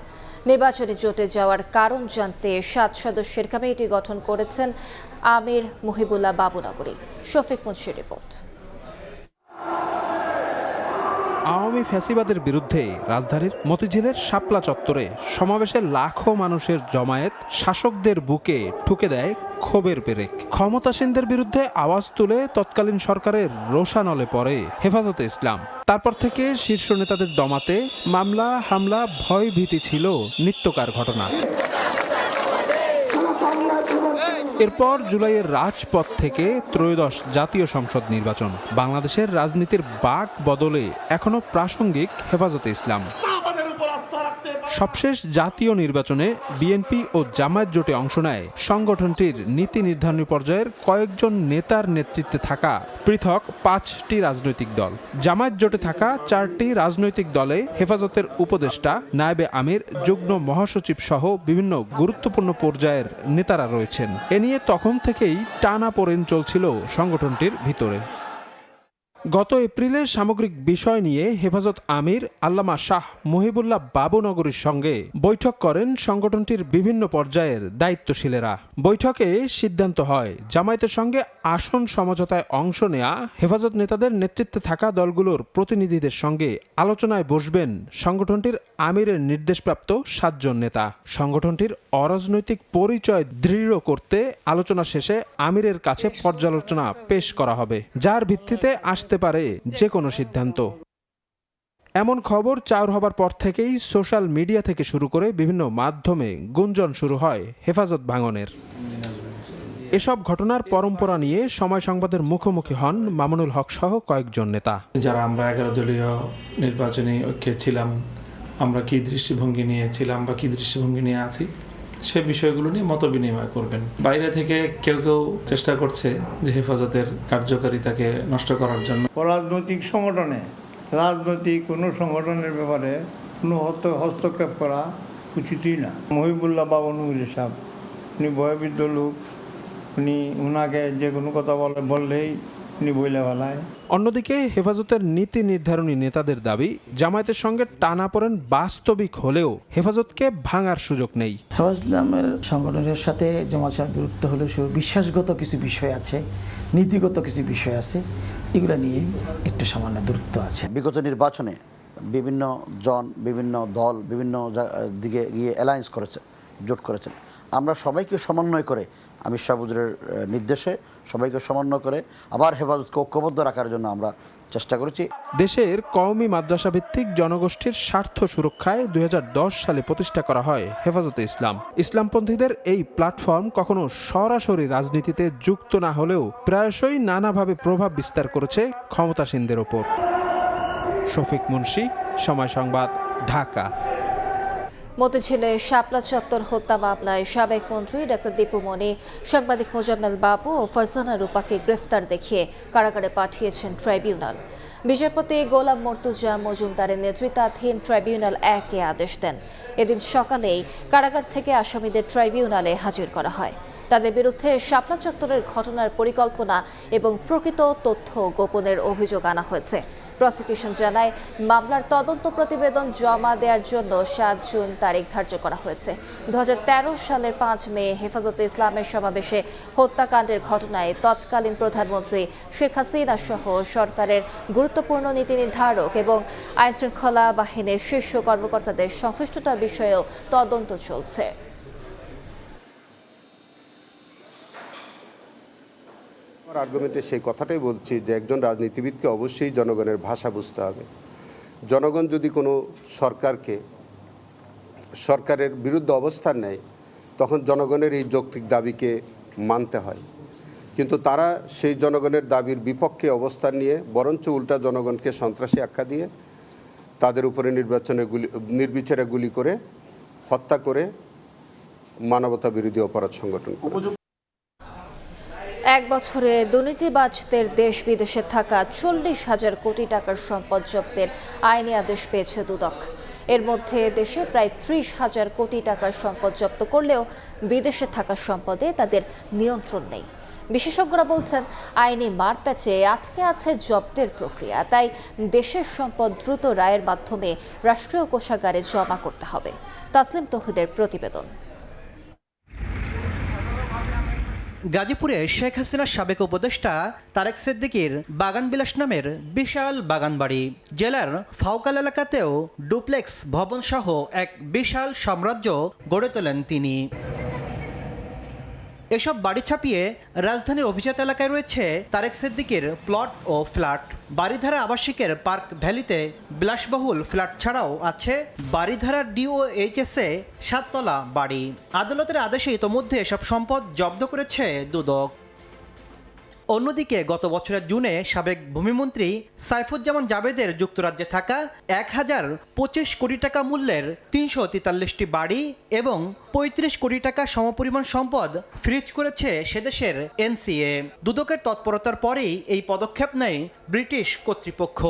নির্বাচনী জোটে যাওয়ার কারণ জানতে 7 সদস্যের কমিটি গঠন করেছেন আমির মুহিবুল্লাহ বাবুনগরী। শফিক মুন্সির রিপোর্ট। আওয়ামী ফ্যাসিবাদের বিরুদ্ধে রাজধানীর মতিঝিলের শাপলা চত্বরে সমাবেশে লাখো মানুষের জমায়েত শাসকদের বুকে ঠুকে দেয় ক্ষোভের পেরেক। ক্ষমতাসীনদের বিরুদ্ধে আওয়াজ তুলে তৎকালীন সরকারের রোষানলে পড়ে হেফাজতে ইসলাম। তারপর থেকে শীর্ষ নেতাদের দমাতে মামলা, হামলা, ভয় ভীতি ছিল নিত্যকার ঘটনা। এরপর জুলাইয়ের রাজপথ থেকে ত্রয়োদশ জাতীয় সংসদ নির্বাচন। বাংলাদেশের রাজনীতির বাক বদলে এখনো প্রাসঙ্গিক হেফাজতে ইসলাম। সবশেষ জাতীয় নির্বাচনে বিএনপি ও জামায়াত জোটে অংশ নেয় সংগঠনটির নীতি নির্ধারণী পর্যায়ের কয়েকজন নেতার নেতৃত্বে থাকা পৃথক 5টি রাজনৈতিক দল। জামায়াত জোটে থাকা 4টি রাজনৈতিক দলে হেফাজতের উপদেষ্টা, নায়েবে আমির, যুগ্ম মহাসচিব সহ বিভিন্ন গুরুত্বপূর্ণ পর্যায়ের নেতারা রয়েছেন। এ নিয়ে তখন থেকেই টানাপোড়েন চলছিল সংগঠনটির ভিতরে। গত এপ্রিলে সামগ্রিক বিষয় নিয়ে হেফাজত আমির আল্লামা শাহ মুহিবুল্লাহ বাবুনগরীর সঙ্গে বৈঠক করেন সংগঠনটির বিভিন্ন পর্যায়ের দায়িত্বশীলেরা। বৈঠকে সিদ্ধান্ত হয় জামায়াতের সঙ্গে আসন সমঝোতায় অংশ নেয়া হেফাজত নেতাদের নেতৃত্বে থাকা দলগুলোর প্রতিনিধিদের সঙ্গে আলোচনায় বসবেন সংগঠনটির আমিরের নির্দেশপ্রাপ্ত 7 জন নেতা। সংগঠনটির অরাজনৈতিক পরিচয় দৃঢ় করতে আলোচনা শেষে আমিরের কাছে পর্যালোচনা পেশ করা হবে, যার ভিত্তিতে আসতে পারে যে কোনো সিদ্ধান্ত। এমন খবর চাউর হবার পর থেকেই সোশ্যাল মিডিয়া থেকে শুরু করে বিভিন্ন মাধ্যমে গুঞ্জন শুরু হয় হেফাজত ভাঙনের। এসব ঘটনার পরম্পরা নিয়ে সময় সংবাদের মুখোমুখি হন মামুনুল হক সহ কয়েকজন নেতা। যারা আমরা 11 দলীয় নির্বাচনী ঐক্যে ছিলাম, আমরা কি দৃষ্টিভঙ্গি নিয়েছিলাম বা কি দৃষ্টিভঙ্গি নিয়ে আছি সে বিষয়গুলো নিয়ে মত বিনিময় করবেন। বাইরে থেকে কেউ কেউ চেষ্টা করছে যে হেফাজতের কার্যকারিতাকে নষ্ট করার জন্য। রাজনৈতিক সংগঠনে রাজনৈতিক কোনো সংগঠনের ব্যাপারে কোনো হস্তক্ষেপ করা উচিতই না। মহিবুল্লাহ বাবুনগরী সাহেব উনি বয়োবৃদ্ধ লোক, উনি ওনাকে যে কোনো কথা বললেই উনি বইলে ফেলায়। অন্যদিকে হেফাজতের নীতি নির্ধারণী নেতাদের দাবি জামায়াতের সঙ্গে টানাপোড়েন বাস্তবিক হলেও হেফাজতকে ভাঙার সুযোগ নেই। হেফাজত ইসলামের সংগঠনের সাথে জামায়াত বিরুদ্ধ হলেও বিশ্বাসগত কিছু বিষয় আছে, নীতিগত কিছু বিষয় আছে, এগুলো নিয়ে একটু সামান্য দূরত্ব আছে। বিগত নির্বাচনে বিভিন্ন জন, বিভিন্ন দল বিভিন্ন দিকে গিয়ে অ্যালায়েন্স করেছেন, জোট করেছেন। আমরা সবাইকে সমন্বয় করে আমির শাহ হুজুরের নির্দেশে সবাইকে সমন্বয় করে আবার হেফাজতকে ঐক্যবদ্ধ রাখার জন্য আমরা চেষ্টা করেছি। দেশের কওমি মাদ্রাসা ভিত্তিক জনগোষ্ঠীর স্বার্থ সুরক্ষায় 2010 সালে প্রতিষ্ঠা করা হয় হেফাজতে ইসলাম। ইসলামপন্থীদের এই প্ল্যাটফর্ম কখনো সরাসরি রাজনীতিতে যুক্ত না হলেও প্রায়শই নানাভাবে প্রভাব বিস্তার করেছে ক্ষমতাসীনদের ওপর। শফিক মুন্সি, সময় সংবাদ, ঢাকা। মতিঝিলে শাপলা চত্বর হত্যা মামলায় সাবেক মন্ত্রী ডক্টর দীপু মনি, সাংবাদিক মোজাম্মেল বাবু ও ফারজানা রূপাকে গ্রেফতার দেখিয়ে কারাগারে পাঠিয়েছেন ট্রাইব্যুনাল। বিচারপতি গোলাম মর্তুজা মজুমদারের নেতৃত্বাধীন ট্রাইব্যুনাল 1 আদেশ দেন। এদিন সকালেই কারাগার থেকে আসামিদের ট্রাইব্যুনালে হাজির করা হয়। তাদের বিরুদ্ধে শাপলা চত্বরের ঘটনার পরিকল্পনা এবং প্রকৃত তথ্য গোপনের অভিযোগ আনা হয়েছে। প্রসিকিউশন জানায় মামলার তদন্ত প্রতিবেদন জমা দেওয়ার জন্য 7 জুন তারিখ ধার্য করা হয়েছে। 2013 সালের 5 মে হেফাজতে ইসলামের সমাবেশে হত্যাকাণ্ডের ঘটনায় তৎকালীন প্রধানমন্ত্রী শেখ হাসিনা সহ সরকারের গুরুত্বপূর্ণ নীতি নির্ধারক এবং আইনশৃঙ্খলা বাহিনীর শীর্ষ কর্মকর্তাদের সংশ্লিষ্টতার বিষয়েও তদন্ত চলছে। আর্গুমেন্টে সেই কথাটাই বলছি যে একজন রাজনীতিবিদকে অবশ্যই জনগণের ভাষা বুঝতে হবে। জনগণ যদি কোনো সরকারের বিরুদ্ধে অবস্থান নেয় তখন জনগণের এই যৌক্তিক দাবিকে মানতে হয়, কিন্তু তারা সেই জনগণের দাবির বিপক্ষে অবস্থান নিয়ে বরঞ্চ উল্টা জনগণকে সন্ত্রাসী আখ্যা দিয়ে তাদের উপরে নির্বিচারে গুলি করে হত্যা করে মানবতা বিরোধী অপরাধ সংগঠন করে। 1 বছরে দুর্নীতিবাজদের দেশ বিদেশে থাকা 40,000 কোটি টাকার সম্পদ জব্দের আইনি আদেশ পেয়েছে দুদক। এর মধ্যে দেশে প্রায় 30,000 কোটি টাকার সম্পদ জব্দ করলেও বিদেশে থাকা সম্পদে তাদের নিয়ন্ত্রণ নেই। বিশেষজ্ঞরা বলছেন আইনি মারপ্যাচে আটকে আছে জব্দের প্রক্রিয়া, তাই দেশের সম্পদ দ্রুত রায়ের মাধ্যমে রাষ্ট্রীয় কোষাগারে জমা করতে হবে। তাসলিম তৌহিদের প্রতিবেদন। গাজীপুরে শেখ হাসিনার সাবেক উপদেষ্টা তারেক সিদ্দিকীর বাগানবিলাস নামের বিশাল বাগান বাড়ি। জেলার ফাউকাল এলাকাতেও ডুপ্লেক্স ভবন সহ এক বিশাল সাম্রাজ্য গড়ে তোলেন তিনি। এসব বাড়ি ছাপিয়ে রাজধানীর অভিজাত এলাকায় রয়েছে তারেক সিদ্দিকীর প্লট ও ফ্ল্যাট। বারিধারা আবাসিকের পার্ক ভ্যালিতে বিলাসবহুল ফ্ল্যাট ছাড়াও আছে বারিধারার ডিওএইচএসে 7 তলা বাড়ি। আদালতের আদেশে ইতোমধ্যে এসব সম্পদ জব্দ করেছে দুদক। অন্যদিকে গত বছরের জুনে সাবেক ভূমিমন্ত্রী সাইফুজ্জামান জাবেদের যুক্তরাজ্যে থাকা 1025 কোটি টাকা মূল্যের 343টি বাড়ি এবং 35 কোটি টাকা সমপরিমাণ সম্পদ ফ্রিজ করেছে সেদেশের এনসিএ। দুদকের তৎপরতার পরেই এই পদক্ষেপ নেয় ব্রিটিশ কর্তৃপক্ষ।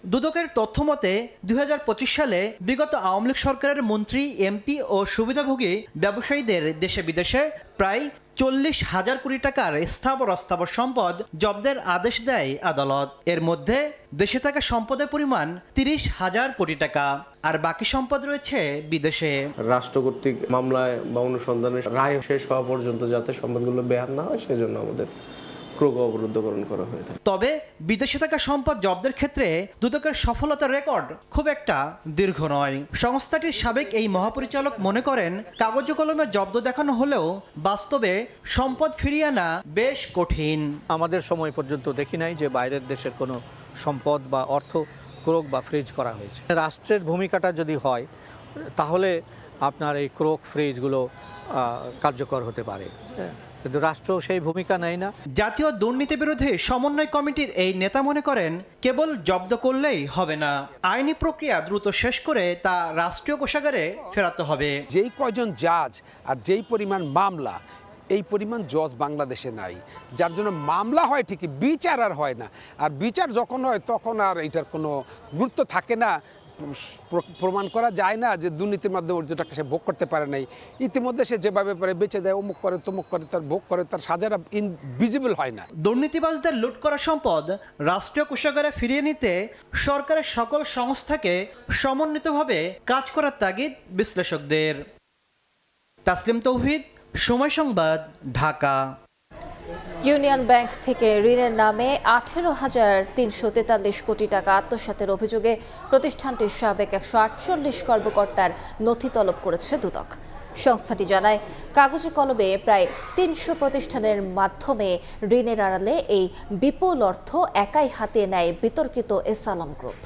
দুদকের তথ্যমতে 2025 সালে বিগত আওয়ামী লীগ সরকারের মন্ত্রী, এমপি ও সুবিধাভোগী ব্যবসায়ীদের দেশে বিদেশে প্রায় 40,000 কোটি টাকার স্থাবর অস্থাবর সম্পদ জব্দের আদেশ দেয় আদালত। এর মধ্যে দেশে থাকা সম্পদের পরিমাণ 30,000 কোটি টাকা, আর বাকি সম্পদ রয়েছে বিদেশে। রাষ্ট্র কর্তৃক মামলায় বা অনুসন্ধানের রায় শেষ হওয়া পর্যন্ত যাতে সম্পদগুলো বেহাত না হয় সেজন্য আমাদের ক্রোগ অবরুদ্ধকরণ করা হয়ে থাকে। তবে বিদেশে থাকা সম্পদ জব্দের ক্ষেত্রে দুদকের সফলতার রেকর্ড খুব একটা দীর্ঘ নয়। সংস্থাটির সাবেক এই মহাপরিচালক মনে করেন, কাগজে কলমে জব্দ দেখানো হলেও বাস্তবে সম্পদ ফিরিয়ে আনা বেশ কঠিন। আমাদের সময় পর্যন্ত দেখি নাই যে বাইরের দেশের কোনো সম্পদ বা অর্থ ক্রোক বা ফ্রিজ করা হয়েছে। রাষ্ট্রের ভূমিকাটা যদি হয় তাহলে আপনার এই ক্রোক ফ্রিজগুলো কার্যকর হতে পারে, কিন্তু রাষ্ট্র সেই ভূমিকা নেয় না। জাতীয় দুর্নীতি বিরোধী সমন্বয় কমিটির এই নেতা মনে করেন, কেবল জব্দ করলেই হবে না, আইনি প্রক্রিয়া দ্রুত শেষ করে তা রাষ্ট্রীয় কোষাগারে ফেরাতে হবে। যেই কয়জন জাজ আর যেই পরিমাণ মামলা, এই পরিমাণ জজ বাংলাদেশে নাই, যার জন্য মামলা হয় ঠিকই, বিচার আর হয় না। আর বিচার যখন হয় তখন আর এটার কোনো গুরুত্ব থাকে না, প্রমাণ করা যায় না যে দুর্নীতির মাধ্যমে অর্জনটাকে সে ভোগ করতে পারে নাই। ইতিমধ্যে সে যেভাবে পারে বেঁচে দেয়, অমুক করে তমুক করে, তার ভোগ করে, তার সাজাটা ইনভিজিবল হয় না। দুর্নীতিবাজদের লুট করা সম্পদ রাষ্ট্রীয় কোষাগারে ফিরিয়ে নিতে সরকারের সকল সংস্থাকে সমন্বিতভাবে কাজ করার তাগিদ বিশ্লেষকদের। তাসলিম তৌহিদ, সময় সংবাদ, ঢাকা। ইউনিয়ন ব্যাংক থেকে ঋণের নামে 18,343 কোটি টাকা আত্মসাতের অভিযোগে প্রতিষ্ঠানটির সাবেক 148 কর্মকর্তার নথি তলব করেছে দুদক। সংস্থাটি জানায়, কাগজে কলমে প্রায় 300 প্রতিষ্ঠানের মাধ্যমে ঋণের আড়ালে এই বিপুল অর্থ একাই হাতে নেয় বিতর্কিত এসালাম গ্রুপ।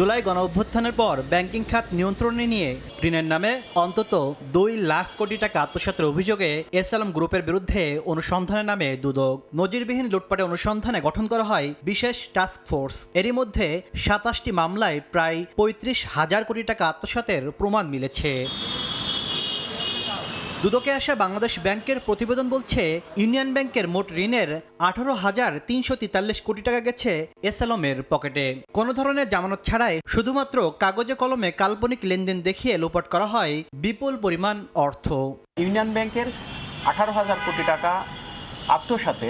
জুলাই গণ অভ্যুত্থানের পর ব্যাংকিং খাত নিয়ন্ত্রণে নিয়ে ঋণের নামে অন্তত 2 লাখ কোটি টাকা আত্মসাতের অভিযোগে এসালাম গ্রুপের বিরুদ্ধে অনুসন্ধানের নামে দুদক নজিরবিহীন লুটপাটের অনুসন্ধানে গঠন করা হয় বিশেষ টাস্ক ফোর্স। এরই মধ্যে 27টি মামলায় প্রায় 35,000 কোটি টাকা আত্মসাতের প্রমাণ মিলেছে। দুদকে আসা বাংলাদেশ ব্যাংকের প্রতিবেদন বলছে, ইউনিয়ন ব্যাংকের মোট ঋণের 18,343 কোটি টাকা গেছে এসালামের পকেটে। কোনো ধরনের জামানত ছাড়াই শুধুমাত্র কাগজে কলমে কাল্পনিক লেনদেন দেখিয়ে লোপাট করা হয় বিপুল পরিমাণ অর্থ। ইউনিয়ন ব্যাংকের 18,000 কোটি টাকা আত্মসাতে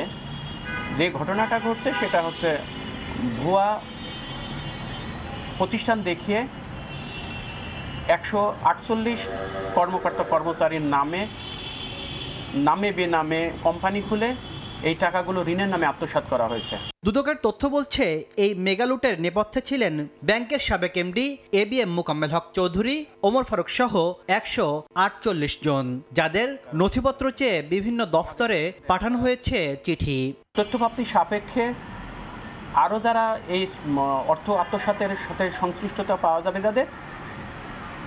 যে ঘটনাটা ঘটছে সেটা হচ্ছে ভুয়া প্রতিষ্ঠান দেখিয়ে 148 কর্মকর্তা কর্মচারীর নামে বেনামে কোম্পানি খুলে এই টাকাগুলো ঋণের নামে আত্মসাৎ করা হয়েছে। দুদকের তথ্য বলছে, এই মেগালুটের নেপথ্যে ছিলেন ব্যাংকের সাবেক এমডি ABM মোকাম্মেল হক চৌধুরী, ওমর ফারুক সহ 148 জন, যাদের নথিপত্র চেয়ে বিভিন্ন দফতরে পাঠানো হয়েছে চিঠি। তথ্যপ্রাপ্তি সাপেক্ষে আরও যারা এই অর্থ আত্মসাতের সাথে সংশ্লিষ্টতা পাওয়া যাবে, যাদের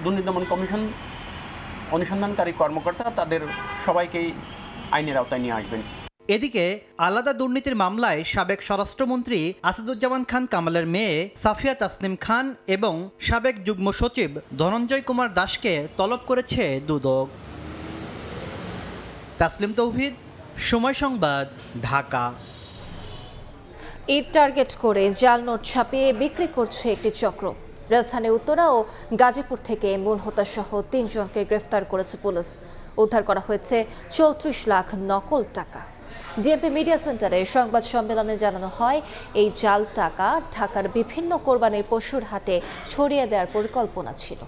দুর্নীতি দমন কমিশন অনুসন্ধানকারী কর্মকর্তা, তাদের সবাইকেই আইনের আওতায় নিয়ে আসবেন। এদিকে আলাদা দুর্নীতির মামলায় সাবেক স্বরাষ্ট্রমন্ত্রী আসাদুজ্জামান খান কামালের মেয়ে সাফিয়া তাসনিম খান এবং সাবেক যুগ্ম সচিব ধনঞ্জয় কুমার দাসকে তলব করেছে দুদক। তাসলিম তৌহিদ, সময় সংবাদ, ঢাকা। ঈদ টার্গেট করে জাল নোট ছাপিয়ে বিক্রি করছে একটি চক্র। রাজধানী উত্তরা ও গাজীপুর থেকে মূল হোতাসহ 3 জনকে গ্রেফতার করেছে পুলিশ। উদ্ধার করা হয়েছে 34 লাখ নকল টাকা। ডিএমপি মিডিয়া সেন্টারে সংবাদ সম্মেলনে জানানো হয়, এই জাল টাকা ঢাকার বিভিন্ন কোরবানির পশুর হাটে ছড়িয়ে দেওয়ার পরিকল্পনা ছিল।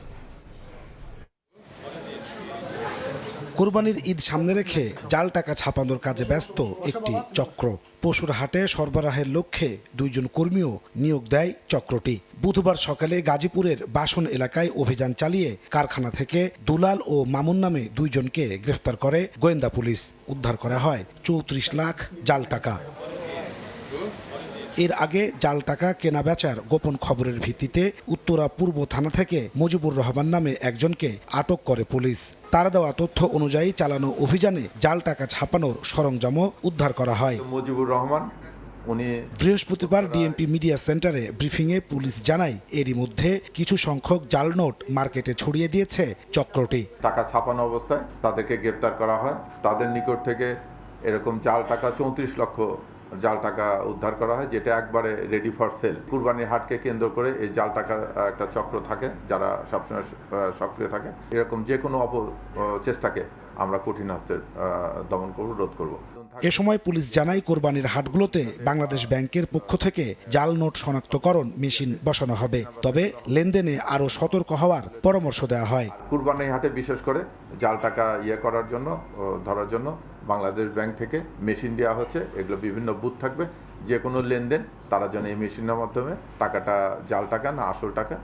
কোরবানির ঈদ সামনে রেখে জাল টাকা ছাপানোর কাজে ব্যস্ত একটি চক্র। পশুর হাটে সরবরাহের লক্ষ্যে 2 জন কর্মীও নিয়োগ দেয় চক্রটি। বুধবার সকালে গাজীপুরের বাসন এলাকায় অভিযান চালিয়ে কারখানা থেকে দুলাল ও মামুন নামে 2 জনকে গ্রেফতার করে গোয়েন্দা পুলিশ। উদ্ধার করা হয় 34 লাখ জাল টাকা। এর আগে জাল টাকা কেনা বেচার গোপন খবরের ভিত্তিতে উত্তরা পূর্ব থানা থেকে মুজিবুর রহমান নামে একজনকে আটক করে পুলিশ। তার দেওয়া তথ্য অনুযায়ী চালানো অভিযানে জাল টাকা ছাপানোর সরঞ্জামও উদ্ধার করা হয়। মুজিবুর রহমান বৃহস্পতিবার ডিএমপি মিডিয়া সেন্টারে ব্রিফিংয়ে পুলিশ জানায়, এরই মধ্যে কিছু সংখ্যক জাল নোট মার্কেটে ছড়িয়ে দিয়েছে চক্রটি। টাকা ছাপানো অবস্থায় তাদেরকে গ্রেপ্তার করা হয়। তাদের নিকট থেকে এরকম জাল টাকা 34 লক্ষ জাল টাকা উদ্ধার করা হয়, যেটা একবারে রেডি ফর সেল। কুরবানির হাটকে কেন্দ্র করে এই জাল টাকার একটা চক্র থাকে, যারা সবসময় সক্রিয় থাকে। এরকম যে কোনো চেষ্টাকে আমরা কঠিন হস্তে দমন করব, রোধ করব। এ সময় পুলিশ জানায় কোরবানির হাটগুলোতে বাংলাদেশ ব্যাংকের পক্ষ থেকে জাল নোট শনাক্তকরণ মেশিন বসানো হবে, তবে লেনদেনে আরও সতর্ক হওয়ার পরামর্শ দেওয়া হয়। কুরবানির হাটে বিশেষ করে জাল টাকা করার জন্য, ধরার জন্য বাংলাদেশ ব্যাংক থেকে মেশিন দেওয়া হচ্ছে। এগুলো বিভিন্ন বুথ থাকবে, যে কোনো লেনদেন তারা যেন এই মেশিনের মাধ্যমে টাকাটা জাল টাকা না আসল টাকা,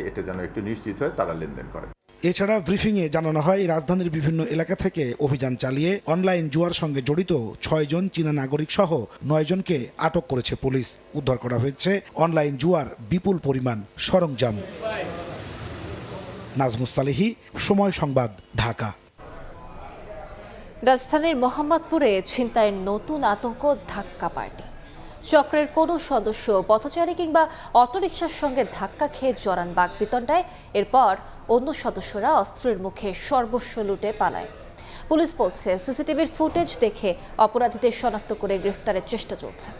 এটা যেন একটু নিশ্চিত হয় তারা লেনদেন করে। এছাড়া ব্রিফিংয়ে জানানো হয়, রাজধানীর বিভিন্ন এলাকা থেকে অভিযান চালিয়ে অনলাইন জুয়ার সঙ্গে জড়িত 6 জন চীনা নাগরিক সহ 9 জনকে আটক করেছে পুলিশ। উদ্ধার করা হয়েছে অনলাইন জুয়ার বিপুল পরিমাণ সরঞ্জাম। নাজমুস সালেহী, সময় সংবাদ, ঢাকা। রাজধানীর মোহাম্মদপুরে ছিনতাইয়ের নতুন আতঙ্ক, ধাক্কা পার্টি। চক্রের কোনো সদস্য পথচারী কিংবা অটোরিকশার সঙ্গে ধাক্কা খেয়ে জড়ান বাকবিতণ্ডায়। এরপর অন্য সদস্যরা অস্ত্রের মুখে সর্বস্ব লুটে পালায়। পুলিশ বলছে, সিসিটিভির ফুটেজ দেখে অপরাধীদের শনাক্ত করে গ্রেফতারের চেষ্টা চলছে।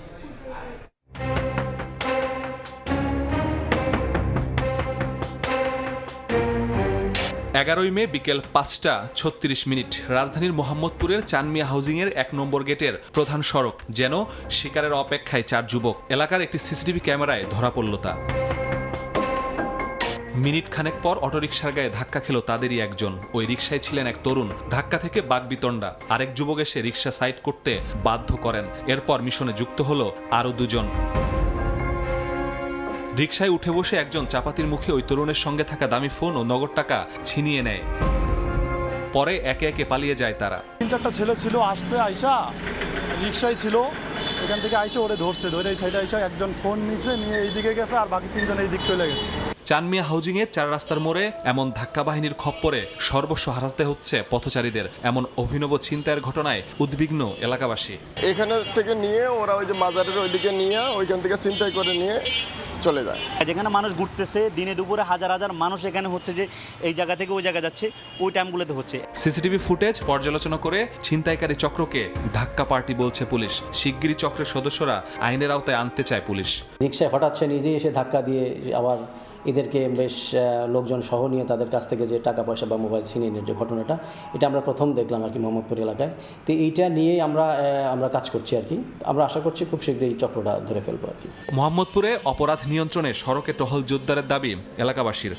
11 মে বিকেল 5:36 রাজধানীর মোহাম্মদপুরের চানমিয়া হাউজিংয়ের 1 নম্বর গেটের প্রধান সড়ক যেন শিকারের অপেক্ষায় 4 যুবক। এলাকার একটি সিসিটিভি ক্যামেরায় ধরা পড়ল তা। মিনিট খানেক পর অটোরিকশার গায়ে ধাক্কা খেল তাদেরই একজন। ওই রিকশায় ছিলেন এক তরুণ। ধাক্কা থেকে বাকবিতণ্ডা। আরেক যুবক এসে রিকশা সাইড করতে বাধ্য করেন। এরপর মিশনে যুক্ত হলো আরও 2 জন। রিকশায় উঠে বসে একজন চাপাতির মুখে ওই তরুণের সঙ্গে থাকা দামি ফোন ও নগদ টাকা ছিনিয়ে নেয়। পরে একে একে পালিয়ে যায় তারা। 3-4টা ছেলে ছিল, আসছে আইসা রিকশায় ছিল, এখান থেকে আইসা ওরে ধরছে, ধরে এই সাইডে আইসা একজন ফোন নিছে, নিয়ে এইদিকে গেছে, আর বাকি 3 জন এই দিক চলে গেছে। চানমিয়া হাউজিংয়ের 4 রাস্তার মোড়ে এমন ধাক্কা বাহিনীর খপ্পরে সর্বস্ব হারাতে হচ্ছে পথচারীদের। এমন অভিনব ছিনতাইয়ের ঘটনায় উদ্বিগ্ন এলাকাবাসী। এখানে থেকে নিয়ে ওরা ওই যে মাজারের ওইদিকে নিয়ে ওইখান থেকে ছিনতাই করে নিয়ে চলে যায়। যেখানে মানুষ ঘুরতেছে, দিনে দুপুরে হাজার হাজার মানুষ এখানে হচ্ছে যে এই জায়গা থেকে ওই জায়গা যাচ্ছে, ওই টাইমগুলোতে হচ্ছে। সিসিটিভি ফুটেজ পর্যালোচনা করে ছিনতাইকারী চক্রকে ধাক্কা পার্টি বলছে পুলিশ। শিগগিরই চক্রের সদস্যরা আইনের আওতায় আনতে চায় পুলিশ। রিকশায় হঠাৎ সে নিজেই এসে ধাক্কা দিয়ে আবার এদেরকে বেশ লোকজন সহ নিয়ে তাদের কাছ থেকে যে টাকা পয়সা বা মোবাইল ছিনিয়ে নেওয়ার যে ঘটনাটা, এটা আমরা প্রথম দেখলাম আর কি মোহাম্মদপুর এলাকায়। তো এইটা নিয়েই আমরা কাজ করছি আর কি। আমরা আশা করছি খুব শীঘ্রই এই চক্রটা ধরে ফেলবো আর কি। মোহাম্মদপুরে অপরাধ নিয়ন্ত্রণে সড়কে টহল জোরদারের দাবি এলাকাবাসীর।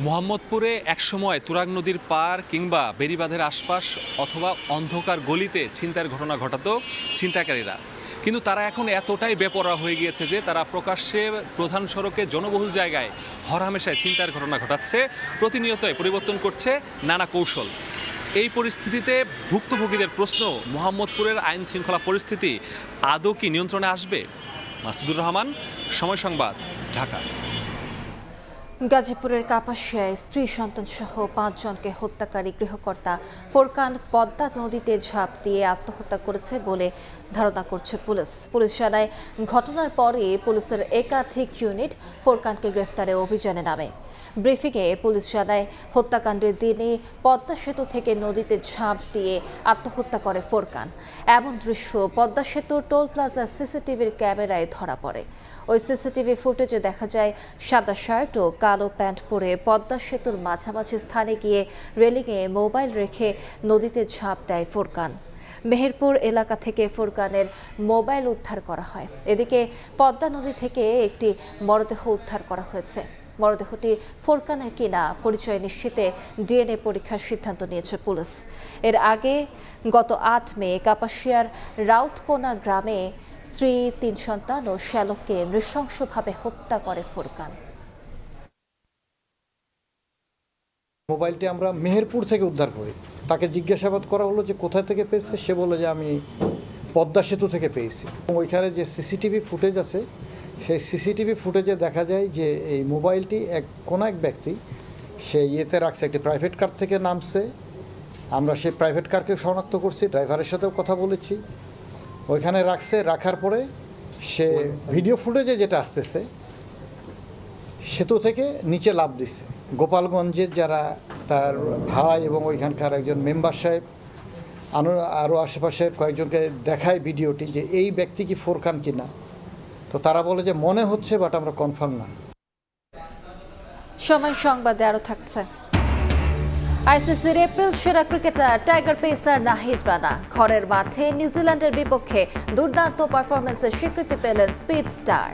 মোহাম্মদপুরে একসময় তুরাগ নদীর পার কিংবা বেড়িবাঁধের আশপাশ অথবা অন্ধকার গলিতে ছিনতাইয়ের ঘটনা ঘটাতো ছিনতাইকারীরা, কিন্তু তারা এখন এতটাই বেপরোয়া হয়ে গিয়েছে যে তারা প্রকাশ্যে প্রধান সড়কে জনবহুল জায়গায় হরহামেশায় ছিনতাইয়ের ঘটনা ঘটাচ্ছে। প্রতিনিয়তই পরিবর্তন করছে নানা কৌশল। এই পরিস্থিতিতে ভুক্তভোগীদের প্রশ্ন, মোহাম্মদপুরের আইন শৃঙ্খলা পরিস্থিতি আদৌ কি নিয়ন্ত্রণে আসবে? মাসুদুর রহমান, সময় সংবাদ, ঢাকা। গাজীপুরের কাপাসিয়ায় স্ত্রী সন্তান সহ 5 জনকে হত্যাকারী গৃহকর্তা ফোরকান পদ্মা নদীতে ঝাঁপ দিয়ে আত্মহত্যা করেছে বলে ধারণা করছে পুলিশ। পুলিশ জানায়, ঘটনার পরে পুলিশের একাধিক ইউনিট ফোরকানকে গ্রেফতারে অভিযানে নামে। ব্রিফিংয়ে পুলিশ জানায়, হত্যাকাণ্ডের দিনে পদ্মা সেতু থেকে নদীতে ঝাঁপ দিয়ে আত্মহত্যা করে ফোরকান। এমন দৃশ্য পদ্মা সেতুর টোল প্লাজার সিসিটিভির ক্যামেরায় ধরা পড়ে। ওই সিসিটিভি ফুটেজে দেখা যায়, সাদা শার্ট ও কালো প্যান্ট পরে পদ্মা সেতুর মাঝামাঝি স্থানে গিয়ে রেলিংয়ে মোবাইল রেখে নদীতে ঝাঁপ দেয় ফোরকান। মেহেরপুর এলাকা থেকে ফোরকানের মোবাইল উদ্ধার করা হয়। এদিকে পদ্মা নদী থেকে একটি মরদেহ উদ্ধার করা হয়েছে। মরদেহটি ফোরকানের কিনা পরিচয় নিশ্চিতে ডিএনএ পরীক্ষার সিদ্ধান্ত নিয়েছে পুলিশ। এর আগে গত 8 মে কাপাসিয়ার রাউতকোনা গ্রামে স্ত্রী, 3 সন্তান ও শ্যালককে নৃশংসভাবে হত্যা করে ফোরকান। মোবাইলটি আমরা মেহেরপুর থেকে উদ্ধার করি। তাকে জিজ্ঞাসাবাদ করা হলো যে কোথা থেকে পেয়েছে। সে বলে যে আমি পদ্মা সেতু থেকে পেয়েছি। ওইখানে যে সিসিটিভি ফুটেজ আছে, সেই সিসিটিভি ফুটেজে দেখা যায় যে এই মোবাইলটি কোনো এক ব্যক্তি সে ইয়েতে রাখছে, একটি প্রাইভেট কার থেকে নামছে। আমরা সেই প্রাইভেট কারকে শনাক্ত করছি, ড্রাইভারের সাথেও কথা বলেছি। ওইখানে রাখছে, রাখার পরে সে ভিডিও ফুটেজে যেটা আসতেছে, সেতু থেকে নিচে লাফ দিছে। গোপালগঞ্জের যারা তার ভাই এবং ওইখানকার একজন মেম্বার সাহেব আরও আশেপাশের কয়েকজনকে দেখায় ভিডিওটি যে এই ব্যক্তি কি ফোরকান কিনা, তো তারা বলে যে মনে হচ্ছে, বাট আমরা কনফার্ম না। সময় সংবাদে আরও থাকছে। আইসিসির এপ্রিল সেরা cricketer tiger pacer Nahid Rana ঘরের মাঠে নিউজিল্যান্ডের বিপক্ষে দুর্দান্ত পারফরমেন্সের স্বীকৃতি পেলেন স্পিড স্টার।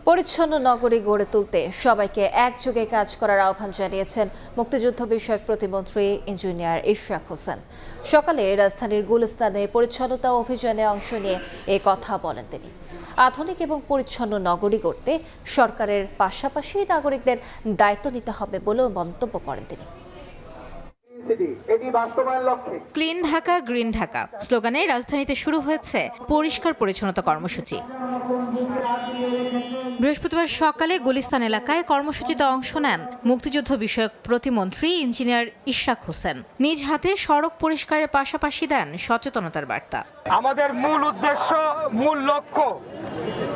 পরিচ্ছন্ন নগরী গড়ে তুলতে সবাইকে একযোগে কাজ করার আহ্বান জানিয়েছেন মুক্তিযুদ্ধ বিষয়ক প্রতিমন্ত্রী ইঞ্জিনিয়ার ইশরাক হোসেন। সকালে রাজধানীর গুলিস্তানে পরিচ্ছন্নতা অভিযানে অংশ নিয়ে এ কথা বলেন তিনি। আধুনিক এবং পরিচ্ছন্ন নগরী গড়তে সরকারের পাশাপাশি নাগরিকদের দায়িত্ব নিতে হবে বলেও মন্তব্য করেন তিনি। ক্লিন ঢাকা গ্রিন ঢাকা স্লোগানে রাজধানীতে শুরু হয়েছে পরিষ্কার পরিচ্ছন্নতা কর্মসূচি। বৃহস্পতিবার সকালে গুলিস্তান এলাকায় কর্মসূচিতে অংশ নেন মুক্তিযুদ্ধ বিষয়ক প্রতিমন্ত্রী ইঞ্জিনিয়ার ইশরাক হোসেন। নিজ হাতে সড়ক পরিষ্কারের পাশাপাশি দেন সচেতনতার বার্তা। আমাদের মূল উদ্দেশ্য, মূল লক্ষ্য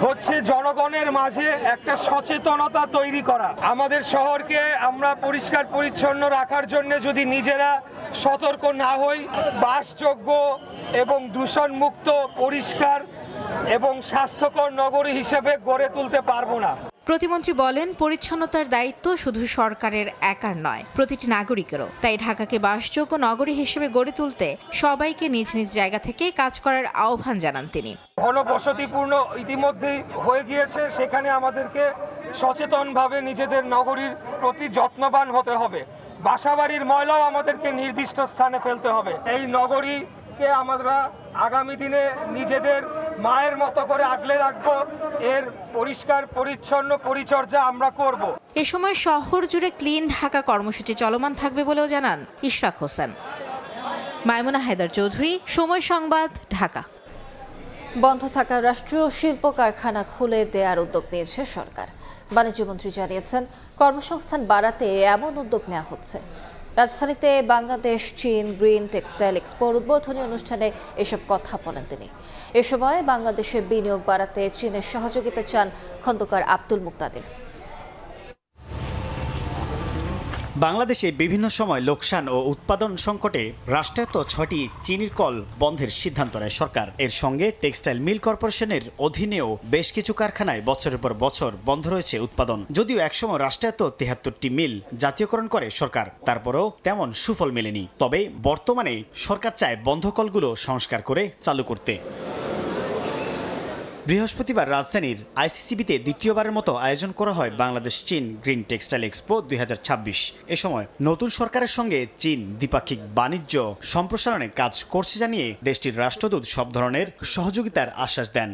হচ্ছে জনগণের মাঝে একটা সচেতনতা তৈরি করা। আমাদের শহরকে আমরা পরিষ্কার পরিচ্ছন্ন রাখার জন্য যদি নিজেরা সতর্ক না হই, বাসযোগ্য এবং দূষণমুক্ত, পরিষ্কার এবং স্বাস্থ্যকর নগরী হিসেবে গড়ে তুলতে পারবো না। প্রতিমন্ত্রী বলেন, পরিচ্ছন্নতার দায়িত্ব শুধু সরকারের একার নয়, প্রতিটি নাগরিকেরও। তাই ঢাকাকে বাসযোগ্য নগরী হিসেবে গড়ে তুলতে সবাইকে নিজ নিজ জায়গা থেকে কাজ করার আহ্বান জানান তিনি। ঘনবসতিপূর্ণ ইতিমধ্যেই হয়ে গিয়েছে, সেখানে আমাদেরকে সচেতনভাবে নিজেদের নগরীর প্রতি যত্নবান হতে হবে। বাসাবাড়ির ময়লাও আমাদেরকে নির্দিষ্ট স্থানে ফেলতে হবে। এই নগরীকে আমরা আগামী দিনে নিজেদের মায়ের মতো করে আগলে রাখবো। এর পরিষ্কার পরিচ্ছন্ন পরিচর্যা আমরা করব। এ সময় শহর জুড়ে ক্লিন ঢাকা কর্মসূচি চলমান থাকবে বলেও জানান ইশরাক হোসেন। মাইমুনা হায়দার চৌধুরী, সময় সংবাদ, ঢাকা। বন্ধ থাকা রাষ্ট্রীয় শিল্প কারখানা খুলে দেওয়ার উদ্যোগ নিয়েছে সরকার। বাণিজ্যমন্ত্রী জানিয়েছেন, কর্মসংস্থান বাড়াতে এমন উদ্যোগ নেওয়া হচ্ছে। রাজধানীতে বাংলাদেশ চীন গ্রিন টেক্সটাইল এক্সপোর উদ্বোধনী অনুষ্ঠানে এসব কথা বলেন তিনি। এ সময় বাংলাদেশে বিনিয়োগ বাড়াতে চীনের সহযোগিতা চান খন্দকার আব্দুল মুক্তাদির। বাংলাদেশে বিভিন্ন সময় লোকসান ও উৎপাদন সংকটে রাষ্ট্রায়ত্ত 6টি চিনির কল বন্ধের সিদ্ধান্ত নেয় সরকার। এর সঙ্গে টেক্সটাইল মিল কর্পোরেশনের অধীনেও বেশ কিছু কারখানায় বছরের পর বছর বন্ধ রয়েছে উৎপাদন। যদিও একসময় রাষ্ট্রায়ত্ত 73টি মিল জাতীয়করণ করে সরকার, তারপরেও তেমন সুফল মেলেনি। তবে বর্তমানে সরকার চায় বন্ধ কলগুলো সংস্কার করে চালু করতে। বৃহস্পতিবার রাজধানীর আইসিসিবিতে দ্বিতীয়বারের মতো আয়োজন করা হয় বাংলাদেশ চীন গ্রিন টেক্সটাইল এক্সপো 2026। এ সময় নতুন সরকারের সঙ্গে চীন দ্বিপাক্ষিক বাণিজ্য সম্প্রসারণে কাজ করছে জানিয়ে দেশটির রাষ্ট্রদূত সব ধরনের সহযোগিতার আশ্বাস দেন।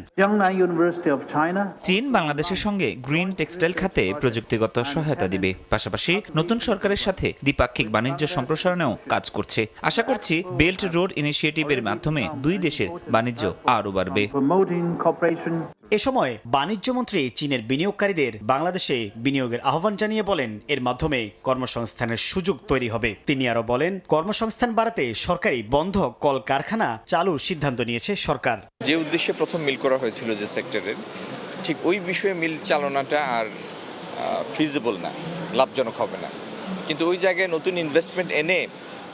চীন বাংলাদেশের সঙ্গে গ্রিন টেক্সটাইল খাতে প্রযুক্তিগত সহায়তা দিবে, পাশাপাশি নতুন সরকারের সাথে দ্বিপাক্ষিক বাণিজ্য সম্প্রসারণেও কাজ করছে। আশা করছি বেল্ট রোড ইনিশিয়েটিভের মাধ্যমে দুই দেশের বাণিজ্য আরও বাড়বে। এ সময় বাণিজ্যমন্ত্রী চীনের বিনিয়োগকারীদের বাংলাদেশে বিনিয়োগের আহ্বান জানিয়ে বলেন, এর মাধ্যমে কর্মসংস্থানের সুযোগ তৈরি হবে। তিনি আরো বলেন, কর্মসংস্থান বাড়াতে সরকারি বন্ধ কল কারখানা চালুর সিদ্ধান্ত নিয়েছে সরকার। যে উদ্দেশ্যে প্রথম মিল করা হয়েছিল যে সেক্টরের, ঠিক ওই বিষয়ে মিল চালনাটা আর ফিজিবল না, লাভজনক হবে না। কিন্তু ওই জায়গায় নতুন ইনভেস্টমেন্ট এনে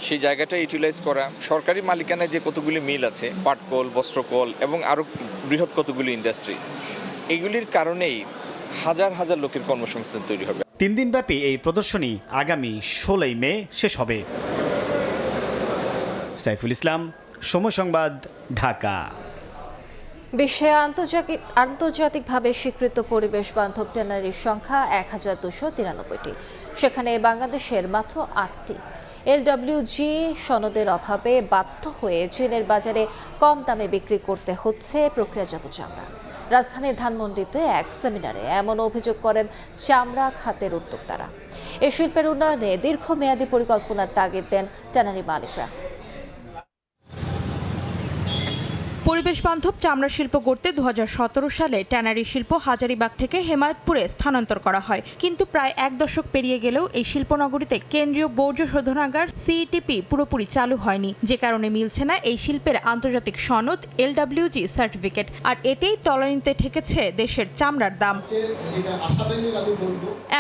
সেই জায়গাটা ইউটিলাইজ করা, সরকারি মালিকানায় যে কতগুলি মিল আছে, পাটকল, বস্ত্রকল এবং আরও বৃহৎ কতগুলি ইন্ডাস্ট্রি, এগুলির কারণেই হাজার হাজার লোকের কর্মসংস্থান তৈরি হবে। 3 দিনব্যাপী এই প্রদর্শনী আগামী 16 মে শেষ হবে। সাইফুল ইসলাম, সময় সংবাদ, ঢাকা। বিশ্বে আন্তর্জাতিকভাবে স্বীকৃত পরিবেশ বান্ধব ট্যানারির সংখ্যা 1293টি, সেখানে বাংলাদেশের মাত্র 8টি। LWG সনদের অভাবে বাধ্য হয়ে চীনের বাজারে কম দামে বিক্রি করতে হচ্ছে প্রক্রিয়াজাত চামড়া। রাজধানীর ধানমন্ডিতে এক সেমিনারে এমন অভিযোগ করেন চামড়া খাতের উদ্যোক্তারা। এ শিল্পের উন্নয়নে দীর্ঘমেয়াদী পরিকল্পনার তাগিদ দেন ট্যানারি মালিকরা। পরিবেশ বান্ধব চামড়া শিল্প গড়তে 2017 সালে ট্যানারি শিল্প হাজারীবাগ থেকে হেমায়তপুরে স্থানান্তর করা হয়, কিন্তু প্রায় 1 দশক পেরিয়ে গেলেও এই শিল্পনগরীতে কেন্দ্রীয় বর্জ্য শোধনাগার সিইটিপি পুরোপুরি চালু হয়নি, যে কারণে মিলছে না এই শিল্পের আন্তর্জাতিক সনদ LWG সার্টিফিকেট, আর এতেই তলানিতে ঠেকেছে দেশের চামড়ার দাম।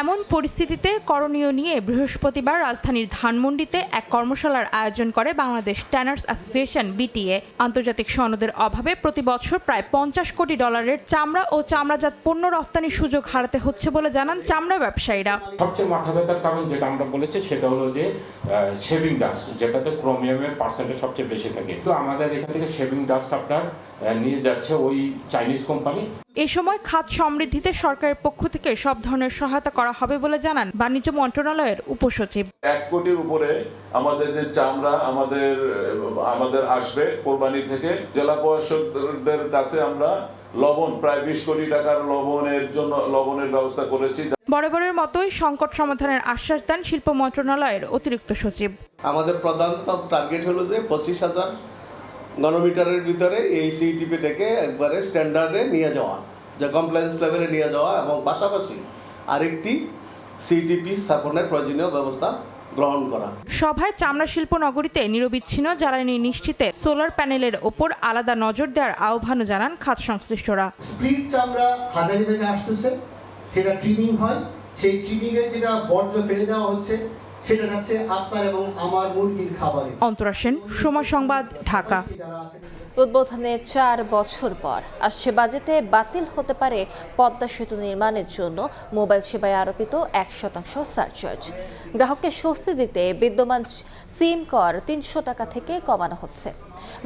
এমন পরিস্থিতিতে করণীয় নিয়ে বৃহস্পতিবার রাজধানীর ধানমন্ডিতে এক কর্মশালার আয়োজন করে বাংলাদেশ ট্যানার্স অ্যাসোসিয়েশন BTA। আন্তর্জাতিক সনদের অভাবে প্রতি বছর প্রায় $50 কোটি চামড়া ও চামড়াজাত পণ্য রফতানির সুযোগ হারাতে হচ্ছে বলে জানান চামড়া ব্যবসায়ীরা। সবচেয়ে মাথা ব্যথার কারণ যেটা আমরা বলেছি সেটা হলো যে শেভিং ডাস্ট, যেটাতে ক্রোমিয়ামের পার্সেন্টেজ সবচেয়ে বেশি থাকে। তো আমাদের এখান থেকে শেভিং ডাস্ট আপনার নিয়ে যাচ্ছে ওই চাইনিজ কোম্পানি। এ সময় খাত সমৃদ্ধিতে সরকারের পক্ষ থেকে সব ধরনের সহায়তা করা হবে বলে জানান বাণিজ্য মন্ত্রণালয়ের উপসচিব। 1 কোটির উপরে আমাদের যে চামড়া আমাদের আসবে কোরবানি থেকে। জেলা প্রশাসকদের কাছে আমরা লবণ প্রায় 20 কোটি টাকার লবণের ব্যবস্থা করেছি। বরাবরের মতোই সংকট সমাধানের আশ্বাস দেন শিল্প মন্ত্রণালয়ের অতিরিক্ত সচিব। আমাদের প্রধান টার্গেট হলো যে 25,000 ঘনমিটারের ভিতরে এই সিইটিপিটাকে একবারে স্ট্যান্ডার্ডে নিয়ে যাওয়া, যে কমপ্লায়েন্স লেভেলে নিয়ে যাওয়া, এবং পাশাপাশি আরেকটি সিইটিপি স্থাপনের প্রয়োজনীয় ব্যবস্থা গ্রহণ করা। সভায় চামড়া শিল্প নগরীতে নিরবিচ্ছিন্ন জ্বালানি নিশ্চিতে সোলার প্যানেলের ওপর আলাদা নজর দেওয়ার আহ্বানও জানান খাত সংশ্লিষ্টরা। স্প্লিট চামড়া হাজারীবাগে আসতেছে, সেটা ট্রিমিং হয়, সেই ট্রিমিংয়ের যেটা বর্জ্য ফেলে দেওয়া হচ্ছে সেটা যাচ্ছে আপনার এবং আমার মুরগির খাবারে। অন্তরা সেন, সময় সংবাদ, ঢাকা। উদ্বোধনে 4 বছর পর আসছে বাজেটে বাতিল হতে পারে পদ্মা সেতু নির্মাণের জন্য মোবাইল সেবায় আরোপিত 1% সারচার্জ। গ্রাহককে স্বস্তি দিতে বিদ্যমান সিম কর 300 টাকা থেকে কমানো হচ্ছে।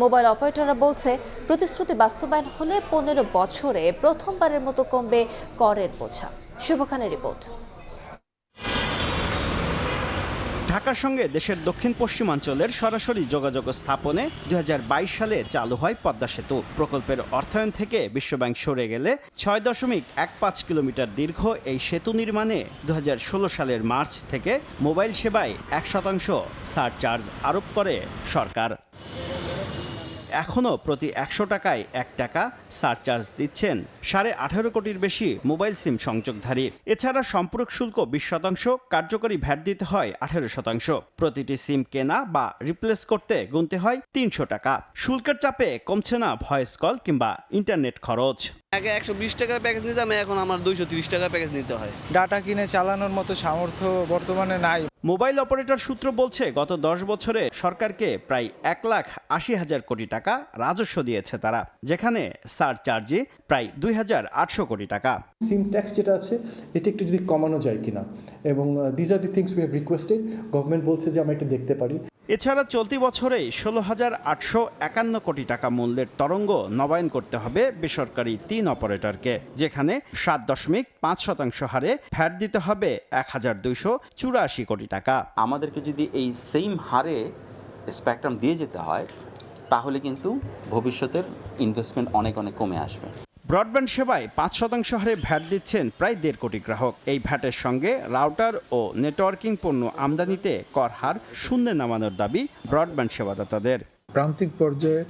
মোবাইল অপারেটররা বলছে, প্রতিশ্রুতি বাস্তবায়ন হলে 15 বছরে প্রথমবারের মতো কমবে করের বোঝা। শুভ খানের রিপোর্ট। ঢাকার সঙ্গে দেশের দক্ষিণ পশ্চিমাঞ্চলের সরাসরি যোগাযোগ স্থাপনে 2022 সালে চালু হয় পদ্মা সেতু। প্রকল্পের অর্থায়ন থেকে বিশ্বব্যাংক সরে গেলে 6.15 কিলোমিটার দীর্ঘ এই সেতু নির্মাণে 2016 সালের মার্চ থেকে মোবাইল সেবায় 1% সারচার্জ আরোপ করে সরকার। এখনও প্রতি 100 টাকায় 1 টাকা সারচার্জ দিচ্ছেন 18.5 কোটির বেশি মোবাইল সিম সংযোগধারী। এছাড়া সম্পূরক শুল্ক 20%, কার্যকরী ভ্যাট দিতে হয় 18%। প্রতিটি সিম কেনা বা রিপ্লেস করতে গুনতে হয় 300 টাকা। শুল্কের চাপে কমছে না ভয়েস কল কিংবা ইন্টারনেট খরচ। আগে 120 টাকার প্যাকেজ নিতাম, এখন আমার 230 টাকার প্যাকেজ নিতে হয়। ডাটা কিনে চালানোর মতো সামর্থ্য বর্তমানে নাই। মোবাইল অপারেটর সূত্র বলছে, গত 10 বছরে সরকারকে প্রায় 1,80,000 কোটি টাকা রাজস্ব দিয়েছে তারা, যেখানে সারচার্জে প্রায় 2,800 কোটি টাকা। সিম ট্যাক্স যেটা আছে এটা একটু যদি কমানো যায় কিনা, এবং this are the things we have requested. Government বলছে যে আমরা এটা দেখতে পারি। এছাড়া চলতি বছরে 16,851 কোটি টাকা মূল্যের তরঙ্গ নবায়ন করতে হবে বেসরকারি 3 অপারেটরকে, যেখানে 7.5% হারে ভ্যাট দিতে হবে 1,284 কোটি টাকা। আমাদেরকে যদি এই সেম হারে স্পেকট্রাম দিয়ে যেতে হয়, তাহলে কিন্তু ভবিষ্যতের ইনভেস্টমেন্ট অনেক কমে আসবে। ব্রডব্যান্ড সেবায় 5% হারে ভ্যাট দিচ্ছেন প্রায় 1.5 কোটি গ্রাহক। এই ভ্যাটের সঙ্গে রাউটার ও নেটওয়ার্কিং পণ্য আমদানিতে কর হার শূন্যে নামানোর দাবি ব্রডব্যান্ড সেবাদাতাদের। প্রান্তিক পর্যায়ে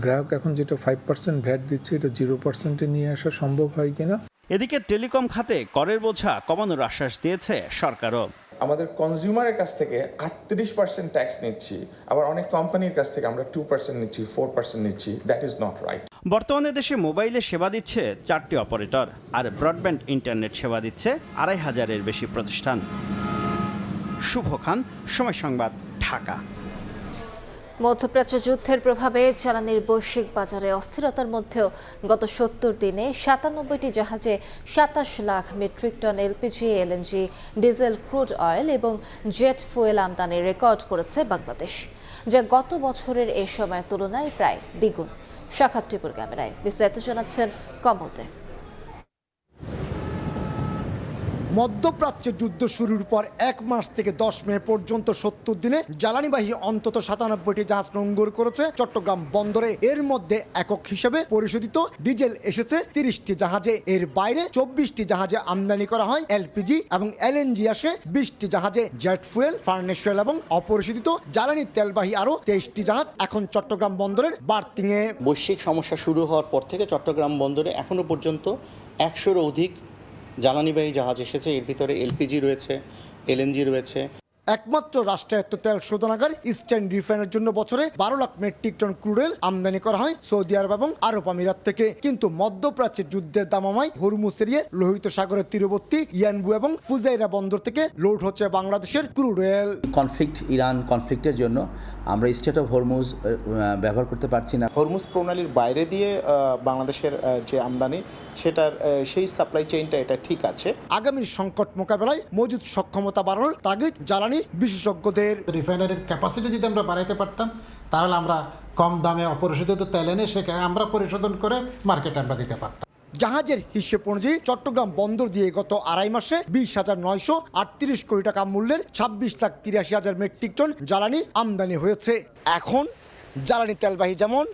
গ্রাহক এখন যেটা 5% ভ্যাট দিচ্ছে, এটা 0%-এ নিয়ে আসা সম্ভব হয় কিনা। এদিকে টেলিকম খাতে করের বোঝা কমানোর আশ্বাস দিয়েছে সরকারও। আমাদের কনজিউমারের কাছ থেকে 38% ট্যাক্স নিচ্ছি, আবার অনেক কোম্পানির কাছ থেকে আমরা 2% নিচ্ছি, 4% নিচ্ছি। That is not right. বর্তমানে দেশে মোবাইলে সেবা দিচ্ছে 4টি অপারেটর, আর ব্রডব্যান্ড ইন্টারনেট সেবা দিচ্ছে 2,500-এর বেশি প্রতিষ্ঠান। শুভ খান, সময় সংবাদ, ঢাকা। মধ্যপ্রাচ্য যুদ্ধের প্রভাবে জ্বালানির বৈশ্বিক বাজারে অস্থিরতার মধ্যেও গত 70 দিনে 97টি জাহাজে 27 lakh metric ton LPG, LNG, diesel, crude oil এবং জেট ফুয়েল আমদানির রেকর্ড করেছে বাংলাদেশ, যা গত বছরের এই সময়ের তুলনায় প্রায় দ্বিগুণ। শাখাত টিপুর ক্যামেরায় বিস্তারিত জানাচ্ছেন কমল দে। মধ্যপ্রাচ্যে যুদ্ধ শুরুর পর 1 মাস থেকে 10 মে পর্যন্ত 70 দিনে জ্বালানিবাহী অন্তত 97টি জাহাজ নোঙর করেছে চট্টগ্রাম বন্দরে। এর মধ্যে একক হিসেবে পরিশোধিত ডিজেল এসেছে 30টি জাহাজে। এর বাইরে 24টি জাহাজে আমদানি করা হয় এলপিজি এবং এলএনজি আসে 20টি জাহাজে। জেট ফুয়েল, ফার্নেস অয়েল এবং অপরিশোধিত জ্বালানি তেলবাহী আরও 23টি জাহাজ এখন চট্টগ্রাম বন্দরের বার্থিংয়ে। বৈশ্বিক সমস্যা শুরু হওয়ার পর থেকে চট্টগ্রাম বন্দরে এখনো পর্যন্ত 100-এরও অধিক জ্বালানিবাহী জাহাজ এসেছে। এর ভিতরে এলপিজি রয়েছে, এলএনজি রয়েছে। একমাত্র রাষ্ট্রায়ত্ত তেল শোধনাগার ইস্টার্ন রিফাইনের জন্য বছরে 12 lakh metric ton crude oil আমদানি করা হয় সৌদি আরব এবং আরব আমিরাত থেকে। কিন্তু মধ্যপ্রাচ্যের যুদ্ধের দামামায় হরমুজ এরিয়ে লোহিত সাগরের তীরবর্তী ইয়ানবু এবং ফুজাইরা বন্দর থেকে লোড হচ্ছে বাংলাদেশের ক্রুড অয়েল। কনফ্লিক্ট, ইরান কনফ্লিক্টের জন্য আমরা স্টেট অফ হরমুজ ব্যবহার করতে পারছি না। হরমুজ প্রণালীর বাইরে দিয়ে বাংলাদেশের যে আমদানি, সেটার সেই সাপ্লাই চেইনটা এটা ঠিক আছে। আগামীর সংকট মোকাবেলায় মজুদ সক্ষমতা বাড়ানোর তাগিদ জ্বালানি বিশেষজ্ঞদের। রিফাইনারির ক্যাপাসিটি যদি আমরা বাড়াইতে পারতাম, তাহলে আমরা কম দামে অপরিশোধিত তেল এনে সেখানে আমরা পরিশোধন করে মার্কেটে আমরা দিতে পারতাম। জাহাজের হিসেব অনুযায়ী চট্টগ্রাম বন্দর দিয়ে গত 2.5 মাসে 20,938 কোটি টাকা মূল্যের 26,83,000 মেট্রিক টন জ্বালানি আমদানি হয়েছে। এখন জ্বালানি তেলবাহী যেমন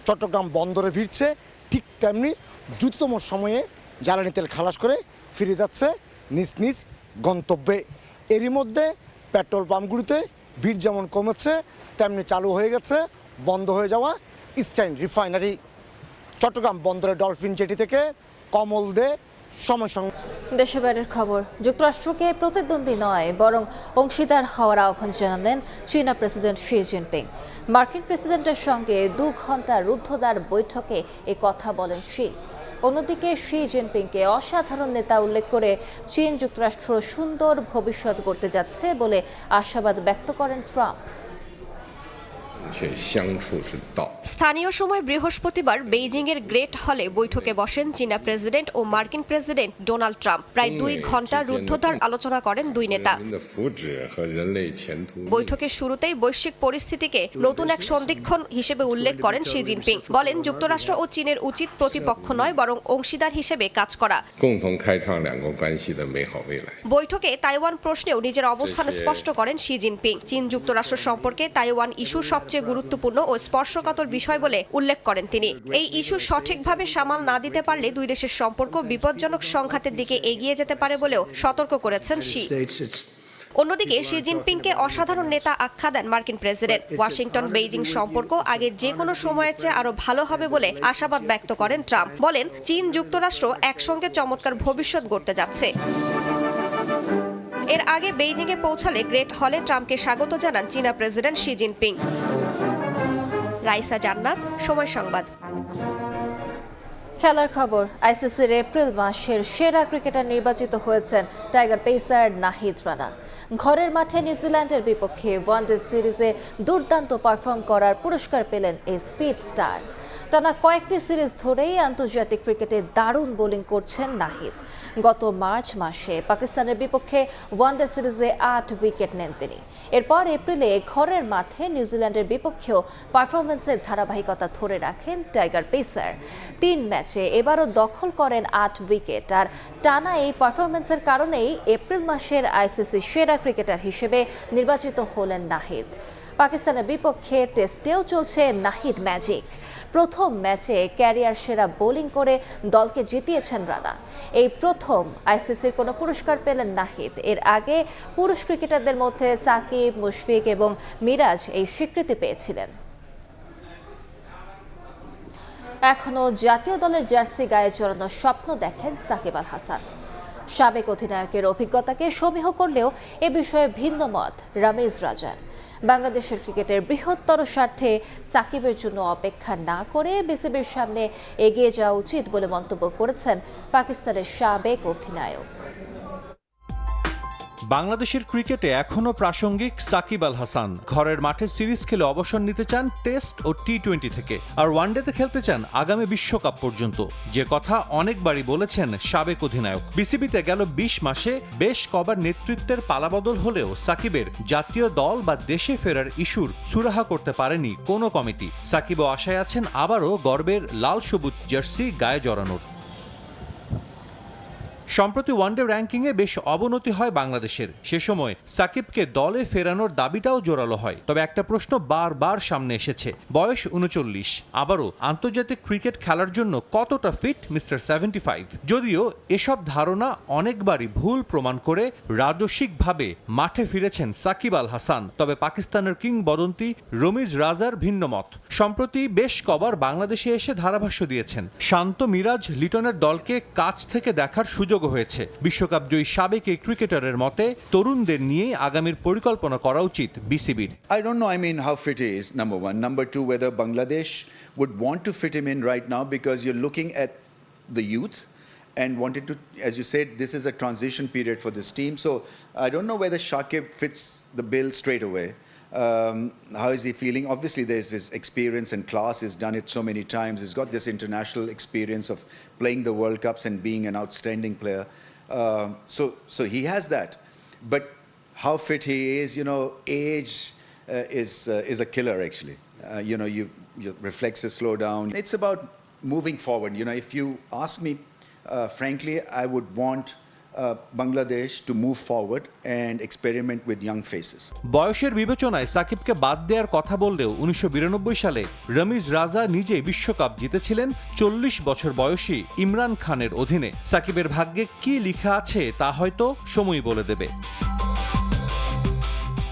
চট্টগ্রাম বন্দরে ভিড়ছে, ঠিক তেমনি দ্রুততম সময়ে জ্বালানি তেল খালাস করে ফিরে যাচ্ছে নিজ নিজ গন্তব্যে। এরই মধ্যে পেট্রোল পাম্পগুলিতে ভিড় যেমন কমেছে, তেমনি চালু হয়ে গেছে বন্ধ হয়ে যাওয়া ইস্টার্ন রিফাইনারি। চট্টগ্রাম বন্দরের ডলফিন জেটি থেকে কমল দে, সময় সংবাদ। দেশের বাইরের খবর। যুক্তরাষ্ট্রকে প্রতিদ্বন্দ্বী নয় বরং অংশীদার হওয়ার আহ্বান জানালেন চীনা প্রেসিডেন্ট শি জিনপিং। মার্কিন প্রেসিডেন্টের সঙ্গে 2 ঘন্টার রুদ্ধদ্বার বৈঠকে এ কথা বলেন শি। অন্যদিকে শি জিনপিংকে অসাধারণ নেতা উল্লেখ করে চীন যুক্তরাষ্ট্র সুন্দর ভবিষ্যৎ গড়তে যাচ্ছে বলে আশাবাদ ব্যক্ত করেন ট্রাম্প। স্থানীয় সময় বৃহস্পতিবার বেইজিংয়ের গ্রেট হলে বৈঠকে বসেন চীনা প্রেসিডেন্ট ও মার্কিন প্রেসিডেন্ট ডোনাল্ড ট্রাম্প। প্রায় 2 ঘন্টা রুদ্ধদ্বার আলোচনা করেন দুই নেতা। বৈঠকের শুরুতেই বৈশ্বিক পরিস্থিতিকে নতুন এক সন্ধিক্ষণ হিসেবে উল্লেখ করেন শি জিনপিং। বলেন, যুক্তরাষ্ট্র ও চীনের উচিত প্রতিপক্ষ নয় বরং অংশীদার হিসেবে কাজ করা। বৈঠকে তাইওয়ান প্রশ্নেও নিজের অবস্থান স্পষ্ট করেন শি জিনপিং। চীন যুক্তরাষ্ট্র সম্পর্কে তাইওয়ান ইস্যু সবচেয়ে গুরুত্বপূর্ণ ও স্পর্শকাতর বিষয় বলে উল্লেখ করেন তিনি। এই ইস্যু সঠিকভাবে সামাল না দিতে পারলে দুই দেশের সম্পর্ক বিপজ্জনক সংঘাতের দিকে এগিয়ে যেতে পারে বলেও সতর্ক করেছেন শি। অন্যদিকে শি জিনপিংকে অসাধারণ নেতা আখ্যা দেন মার্কিন প্রেসিডেন্ট। ওয়াশিংটন বেইজিং সম্পর্ক আগের যে কোনো সময়ের চেয়ে আরো ভালো হবে বলে আশাবাদ ব্যক্ত করেন ট্রাম্প। বলেন, চীন যুক্তরাষ্ট্র একসঙ্গে চমৎকার ভবিষ্যৎ গড়তে যাচ্ছে। এর আগে বেইজিংয়ে পৌঁছালে গ্রেট হলে ট্রাম্পকে স্বাগত জানান চীনা প্রেসিডেন্ট শি জিনপিং। রাইসা জান্নাত, সময় সংবাদ। খেলার খবর। আইসিসির এপ্রিল মাসের সেরা ক্রিকেটার নির্বাচিত হয়েছেন টাইগার পেসার নাহিদ রানা। ঘরের মাঠে নিউজিল্যান্ডের বিপক্ষে ওয়ানডে সিরিজে দুর্দান্ত পারফর্ম করার পুরস্কার পেলেন এই স্পিড স্টার। টানা কয়েকটি সিরিজ ধরেই আন্তর্জাতিক ক্রিকেটে দারুণ বোলিং করছেন নাহিদ। গত মার্চ মাসে পাকিস্তানের বিপক্ষে ওয়ানডে সিরিজে 8 উইকেট নেন তিনি। এরপর এপ্রিলে ঘরের মাঠে নিউজিল্যান্ডের বিপক্ষেও পারফরমেন্সের ধারাবাহিকতা ধরে রাখেন টাইগার পেসার। 3 ম্যাচে এবারও দখল করেন 8 উইকেট। আর টানা এই পারফরমেন্সের কারণেই এপ্রিল মাসের আইসিসি সেরা ক্রিকেটার হিসেবে নির্বাচিত হলেন নাহিদ। পাকিস্তানের বিপক্ষে টেস্টেও চলছে নাহিদ ম্যাজিক। প্রথম ম্যাচে ক্যারিয়ার সেরা বোলিং করে দলকে জিতিয়েছেন রানা। এই প্রথম আইসিসির কোনো পুরস্কার পেলেন নাহিদ। এর আগে পুরুষ ক্রিকেটারদের মধ্যে সাকিব, মুশফিক এবং মিরাজ এই স্বীকৃতি পেয়েছিলেন। এখনও জাতীয় দলের জার্সি গায়ে জড়ানোর স্বপ্ন দেখেন সাকিব আল হাসান। সাবেক অধিনায়কের অভিজ্ঞতাকে সমীহ করলেও এ বিষয়ে ভিন্ন মত রামিজ রাজার। বাংলাদেশের ক্রিকেটের বৃহত্তর স্বার্থে সাকিবের জন্য অপেক্ষা না করে বিসিবির সামনে এগিয়ে যাওয়া উচিত বলে মন্তব্য করেছেন পাকিস্তানের সাবেক অধিনায়ক। বাংলাদেশের ক্রিকেটে এখনও প্রাসঙ্গিক সাকিব আল হাসান। ঘরের মাঠে সিরিজ খেলে অবসর নিতে চান টেস্ট ও টি20 থেকে, আর ওয়ানডেতে খেলতে চান আগামী বিশ্বকাপ পর্যন্ত, যে কথা অনেকবারই বলেছেন সাবেক অধিনায়ক। বিসিবিতে গেল 20 মাসে বেশ কবার নেতৃত্বের পালাবদল হলেও সাকিবের জাতীয় দল বা দেশে ফেরার ইস্যুর সুরাহা করতে পারেনি কোনো কমিটি। সাকিবও আশায় আছেন আবারও গর্বের লাল সবুজ জার্সি গায়ে জড়ানোর। সম্প্রতি ওয়ানডে র্যাঙ্কিংয়ে বেশ অবনতি হয় বাংলাদেশের। সে সময় সাকিবকে দলে ফেরানোর দাবিটাও জোরালো হয়। তবে একটা প্রশ্ন বারবার সামনে এসেছে, বয়স ৩৯, আবারও আন্তর্জাতিক ক্রিকেট খেলার জন্য কতটা ফিট মিস্টার 75? যদিও এসব ধারণা অনেকবারই ভুল প্রমাণ করে রাজস্বিকভাবে মাঠে ফিরেছেন সাকিব আল হাসান। তবে পাকিস্তানের কিংবদন্তি রমিজ রাজার ভিন্ন মত। সম্প্রতি বেশ কবার বাংলাদেশে এসে ধারাভাষ্য দিয়েছেন। শান্ত মিরাজ লিটনের দলকে কাছ থেকে দেখার সুযোগ হয়েছে। বিশ্বকাপ জয়ী সাবেক এই ক্রিকেটারের মতে তরুণদের নিয়েই আগামীর পরিকল্পনা করা উচিত বিসিবির। I don't know, I mean, how fit he is, number one. Number two, whether Bangladesh would want to fit him in right now, because you're looking at the youth and wanted to, as you said, this is a transition period for this team. So I don't know whether Shakib fits the bill straight away. How is he feeling? Obviously, there's his experience and class. He's done it so many times. He's got this international experience of playing the World Cups and being an outstanding player. So he has that. But how fit he is, you know, age is a killer, actually. You know, your reflexes slow down. It's about moving forward. You know, if you ask me, frankly, I would want Bangladesh to move forward and experiment with young faces. বয়সের বিবেচনায় সাকিবকে বাদ দেওয়ার কথা বললেও 1992 সালে রমিজ রাজা নিজে বিশ্বকাপ জিতেছিলেন 40 বছর বয়সী ইমরান খানের অধীনে। সাকিবের ভাগ্যে কি লেখা আছে তা হয়তো সময় বলে দেবে।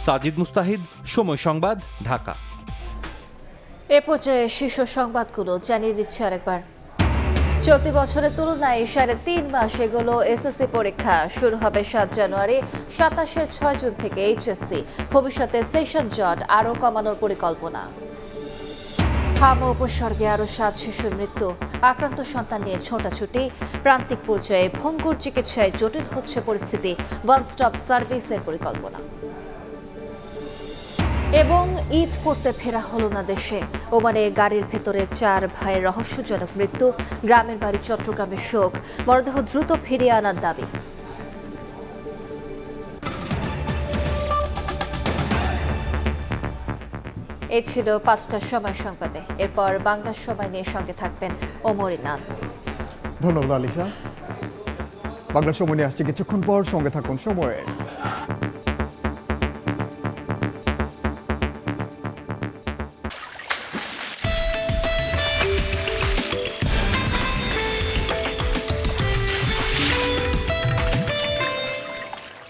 সাজিদ মুস্তাহিদ, সময় সংবাদ, ঢাকা। এ পর্যায়ে শীর্ষ সংবাদগুলো জানিয়ে দিচ্ছে আরেকবার। চলতি বছরের তুলনায় 3.5 মাস এগোলো এসএসসি পরীক্ষা। শুরু হবে 7 জানুয়ারি, 27-এর 6 জুন থেকে এইচএসসি। ভবিষ্যতে সেশন জট আরও কমানোর পরিকল্পনা। হাম উপসর্গে আরও 7 শিশুর মৃত্যু। আক্রান্ত সন্তান নিয়ে ছোটাছুটি। প্রান্তিক পর্যায়ে ভঙ্গুর চিকিৎসায় জটিল হচ্ছে পরিস্থিতি। ওয়ান স্টপ সার্ভিসের পরিকল্পনা। এবং ঈদ করতে ফেরা হলো না দেশে। ওমানে গাড়ির ভেতরে 4 ভাইয়ের রহস্যজনক মৃত্যু। গ্রামের বাড়ি চট্টগ্রামের শোক। মরদেহ দ্রুত ফিরিয়ে আনার দাবি। এই ছিল 5টার সময় সংবাদে। এরপর বাংলার সময় নিয়ে সঙ্গে থাকবেন ওমর ইনান। ধন্যবাদ আলিশা। বাংলার সময় নিয়ে আসছে কিছুক্ষণ পর, সঙ্গে থাকুন সময়ে।